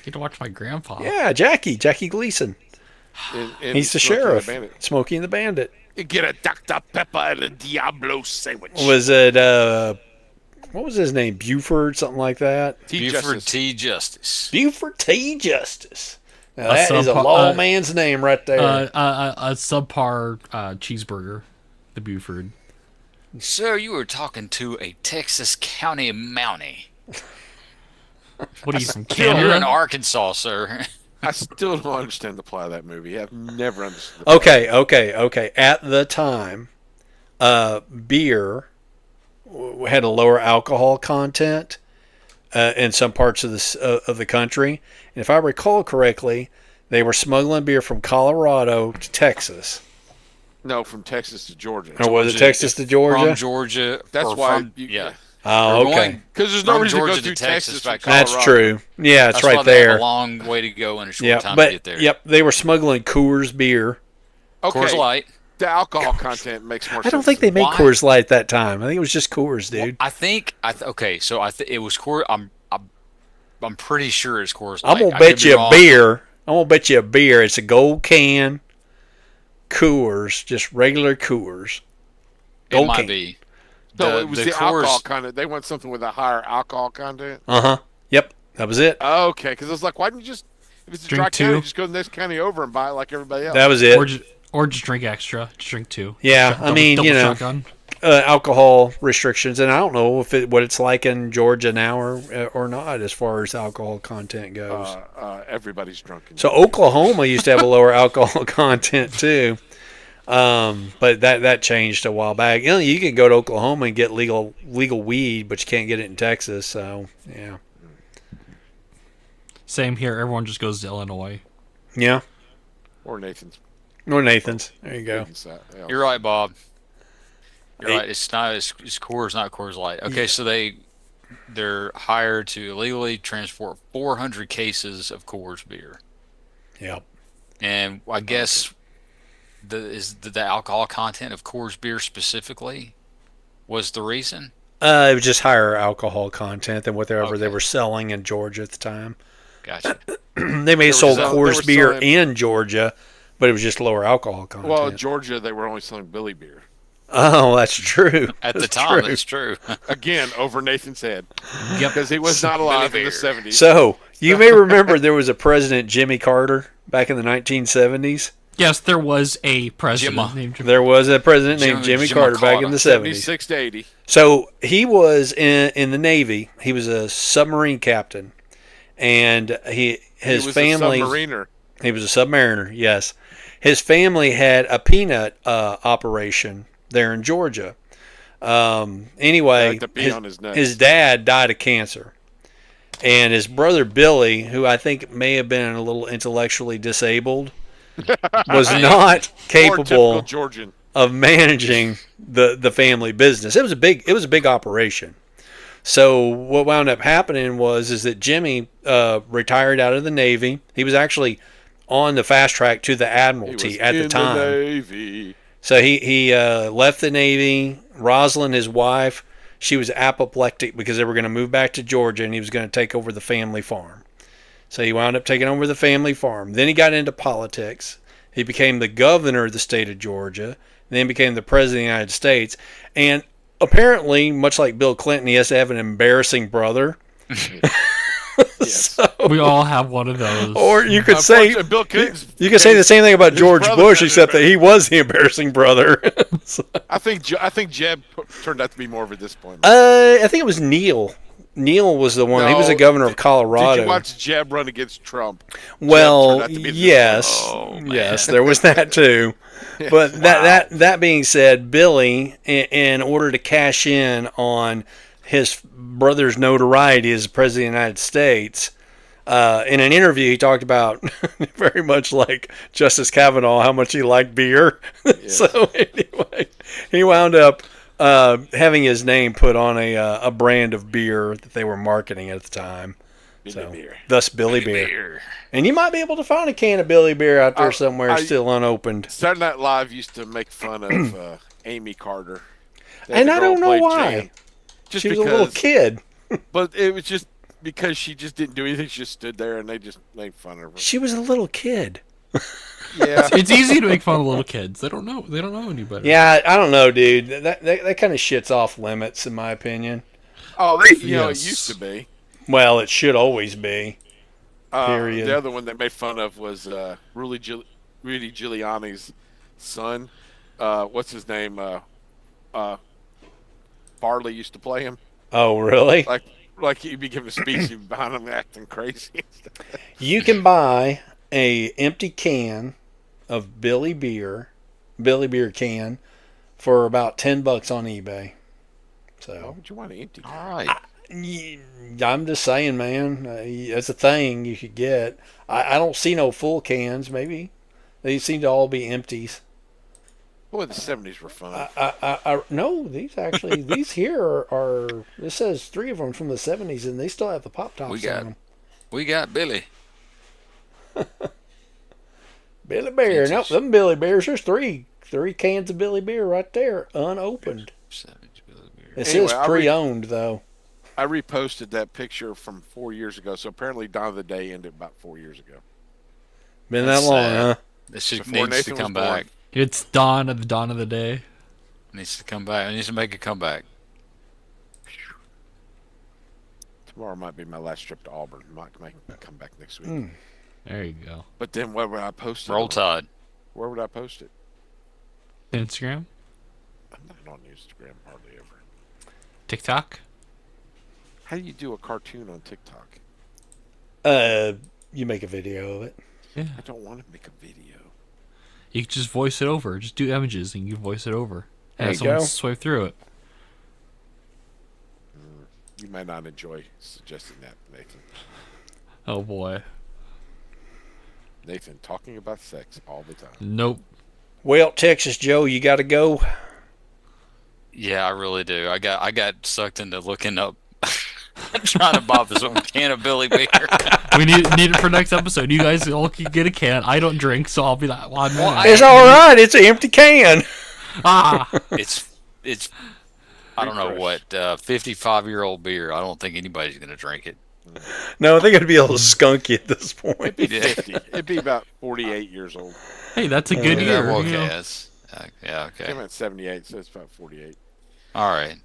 get to watch my grandpa. Yeah, Jackie Gleason. In He's the Smokey and sheriff. Bandit. Smokey and the Bandit. You get a Dr. Pepper and a Diablo sandwich. Was it what was his name? Buford, something like that. T. Buford Justice. T. Justice. Buford T. Justice. Now, A that is a subpar- lawman's name right there. A subpar cheeseburger, the Buford. Sir, you were talking to a Texas County Mountie. What are you from You're in Canada? Arkansas, sir. I still don't understand the plot of that movie. I've never understood. Okay. At the time, beer had a lower alcohol content in some parts of the country, and if I recall correctly, they were smuggling beer from Colorado to Texas. No, from Texas to Georgia. Or was it Georgia. Texas to Georgia? From Georgia. That's or why from- yeah. Oh, We're okay. going- Because there's no From reason to Georgia go through to Texas Texas back from That's Colorado. true. Yeah, it's That's why right they have there. a long way to go in a short Yeah, time to but get there. yep, they were smuggling Coors beer. Okay, Coors Light. the alcohol content makes more sense. I don't think they made Why? Coors Light at that time. I think it was just Coors, dude. I think okay. So it was Coors. I'm pretty sure it's Coors I'm Light. gonna I bet could be you a wrong. beer. I'm gonna bet you a beer. It's a gold can, Coors, just regular Coors. It Gold might can. be. So it was the alcohol Coors. content. They want something with a higher alcohol content. Yep, that was it. Okay, because I was like, why didn't you just, if it's a Drink dry county, two. just go to the next county over and buy it like everybody else? That was it. Or just drink extra. Just drink 2. Yeah, I mean, double you know, shotgun. alcohol restrictions, and I don't know what it's like in Georgia now or not as far as alcohol content goes. Everybody's drunk. So Oklahoma used to have a lower alcohol content too, but that changed a while back. You know, you can go to Oklahoma and get legal weed, but you can't get it in Texas. So yeah, Same here. Everyone just goes to Illinois. yeah. Or Nathan's. Or Nathan's. There you go. Nathan's side, yeah. You're right, Bob. You're Hey. right. It's Coors, not Coors Light. Okay, so they're hired to illegally transport 400 cases of Coors beer, Yep. and I guess the alcohol content of Coors beer specifically was the reason. It was just higher alcohol content than whatever they Okay. were selling in Georgia at the time. Gotcha. They may have were sold sell- they Coors were beer selling- in Georgia, but it was just lower alcohol content. Well, in Georgia, they were only selling Billy beer. Oh, that's true. At the That's time, true. that's true. Again, over Nathan's head. Yep. Because he was not alive in Billy the beer. 70s. So you may remember there was a president, Jimmy Carter, back in the 1970s. Yes, there was a president Jimma. named Jim. There was a president named Jimmy Jimmy Carter back in Carter. the 70s. 76 to 80. So he was in the Navy. He was a submarine captain, and his He was family. a submariner. He was a submariner. Yes, his family had a peanut operation there in Georgia. Anyway, Had to pee on his nuts. his dad died of cancer, and his brother Billy, who I think may have been a little intellectually disabled, was not Or capable typical Georgian. of managing the family business. It was a big operation. So what wound up happening is that Jimmy retired out of the Navy. He was actually on the fast track to the He Admiralty was at the in time. Navy. So he left the Navy. Rosalind, his wife, she was apoplectic because they were going to move back to Georgia, and he was going to take over the family farm. So he wound up taking over the family farm. Then he got into politics. He became the governor of the state of Georgia, then became the president of the United States. And apparently, much like Bill Clinton, he has to have an embarrassing brother. Yes. We all have one of those. Or you could say Unfortunately, Bill Clinton's you could say the same thing about his George brother Bush, had except that he was the embarrassing brother. I think Jeb turned out to be more of a disappointment. I think it was Neil. Neil was the one. He was the No, governor of Colorado. Did you watch Jeb run against Trump? Well, Jeb turned out to be the yes, disappointment. yes, there was that too. But that being said, Billy, in order to cash in on his brother's notoriety as president of the United States, in an interview he talked about very much like Justice Kavanaugh how much he liked beer. Yes. So anyway, he wound up having his name put on a brand of beer that they were marketing at the time. Billy Beer. Thus Billy Beer. And you might be able to find a can of Billy Beer out there somewhere still unopened. Saturday Night Live used to make fun of Amy Carter. And I don't know why. Just She was because, a little kid. But it was just because she just didn't do anything. She just stood there and they just made fun of her. She was a little kid. Yeah. It's easy to make fun of little kids. They don't know. They don't know any better. Yeah, I don't know, dude. That kind of shit's off limits, in my opinion. Oh, it Yes. used to be. Well, it should always be. Period. The other one they made fun of was Rudy Giuliani's son. What's his name? Farley used to play him. Oh, really? Like he'd be giving a speech and behind him acting crazy. You can buy a empty can of Billy Beer can, for about $10 on eBay. Why So would you want an empty? All right. I'm just saying, man. That's a thing you could get. I don't see no full cans. Maybe they seem to all be empties. Boy, the '70s were fun. No, these here are. This says 3 of them from the 70s, and they still have the pop tops on We got Billy. them. Billy Beer. Nope, them Billy Beers. There's three cans of Billy Beer right there, unopened. Savage Billy Beer. It Anyway, says pre-owned though. I reposted that picture from 4 years ago. So apparently, Dawn of the Day ended about 4 years ago. Been That's that long, sad. huh? This shit Before needs to Nathan come was born. back. It's dawn of the day. Needs to come back. It needs to make a comeback. Tomorrow might be my last trip to Auburn. Might come back next week. There you go. But then where would I post it? Roll on? Tide. Where would I post it? Instagram, I'm not on Instagram hardly ever. TikTok. How do you do a cartoon on TikTok? You make a video of it. Yeah. I don't want to make a video. You can just voice it over. Just do images and you voice it over. There And you someone go. swipe through it. You might not enjoy suggesting that, Nathan. Oh boy. Nathan talking about sex all the time. Nope. Well, Texas Joe, you got to go. Yeah, I really do. I got sucked into looking up, trying to buy this can of Billy Beer. We need it for next episode. You guys all can get a can. I don't drink, so I'll be that one. It's all right. It's an empty can. It's I don't know what 55-year-old beer. I don't think anybody's gonna drink it. No, I think it'd be a little skunky at this point. It'd be 50. It'd be about 48 years old. Hey, that's a good year. Yeah, you know? okay. Yeah, okay. Came out in 78, so it's about 48. All right.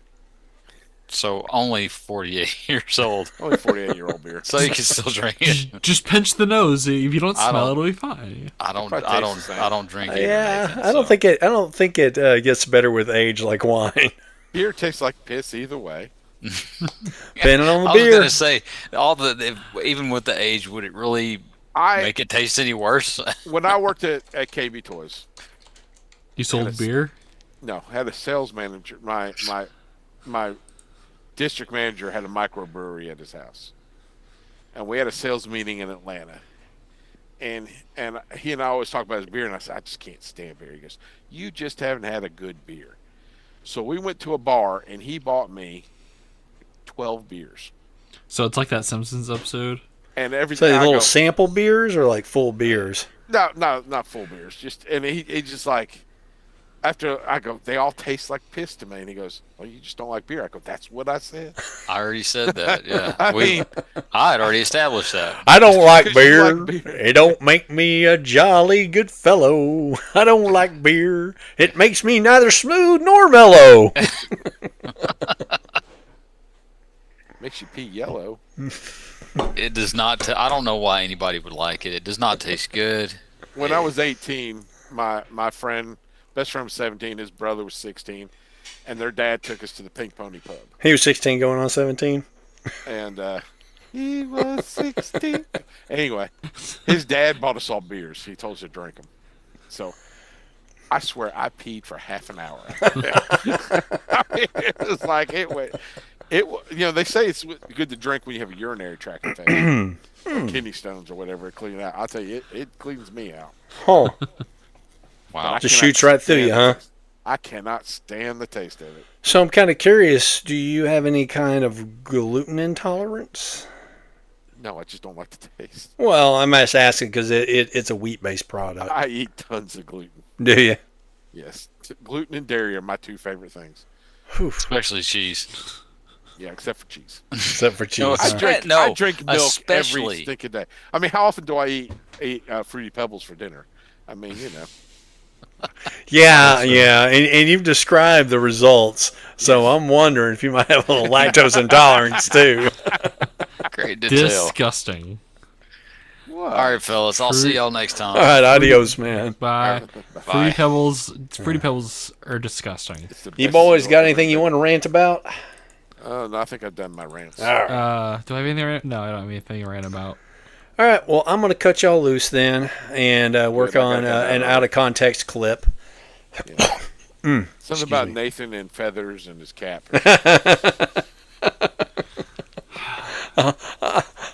So only 48 years old. Only 48-year-old beer. So you can still drink it. Just pinch the nose. If you don't I smell, don't- it'll be fine. I don't Probably tastes the same. I don't drink it. Yeah, Nathan, I don't so- think it. I don't think it gets better with age like wine. Beer tastes like piss either way. Depending on the I was beer. gonna say even with the age, would it really make it taste any worse? When I worked at KB Toys, You sold Yes. beer? no, had a sales manager. My district manager had a microbrewery at his house, and we had a sales meeting in Atlanta. And he and I always talk about his beer, and I said, I just can't stand beer. He goes, you just haven't had a good beer. So we went to a bar, and he bought me 12 beers. So it's like that Simpsons episode. And every So time I little go, sample beers or like full beers? no, not full beers. Just and he just like, after I go, they all taste like piss to me. And he goes, well, you just don't like beer. I go, that's what I said. I already said that. Yeah, I mean, I had already established that. I don't like Because you beer. like beer. It don't make me a jolly good fellow. I don't like beer. It makes me neither smooth nor mellow. Makes you pee yellow. It does not. I don't know why anybody would like it. It does not taste good. When I was 18, my friend, best friend was 17, his brother was 16, and their dad took us to the Pink Pony pub. He was 16 going on 17. And he was 16. Anyway, his dad bought us all beers. He told us to drink them. So I swear I peed for half an hour. I mean, it was like it went. They say it's good to drink when you have a urinary tract infection, or kidney stones or whatever. It clean out. I'll tell you, it cleans me out. Huh. Wow. Just shoots right through you, huh? I cannot stand the taste of it. So I'm kind of curious. Do you have any kind of gluten intolerance? No, I just don't like the taste. Well, I'm just asking because it's a wheat-based product. I eat tons of gluten. Do you? Yes, gluten and dairy are my two favorite things. Especially cheese. Yeah, except for cheese. Except for cheese. No, huh? I drink milk especially. every stinking day. I mean, how often do I eat Fruity Pebbles for dinner? I mean, Yeah, and you've described the results, so I'm wondering if you might have a little lactose intolerance too. Great detail. Disgusting. What? All right, fellas. I'll see y'all next time. All right, adios, man. Bye. Bye. Fruity Pebbles are disgusting. It's the You best boys cereal got I've anything ever you want to rant about? No, I think I've done my rants. All right. Do I have anything? No, I don't have anything to rant about. All right. Well, I'm going to cut y'all loose then and work Good, I on got that an right. out of context clip. Something about Nathan and feathers and his cap.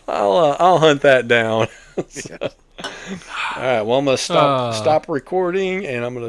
I'll hunt that down. All right. Well, I'm going to stop recording and I'm going to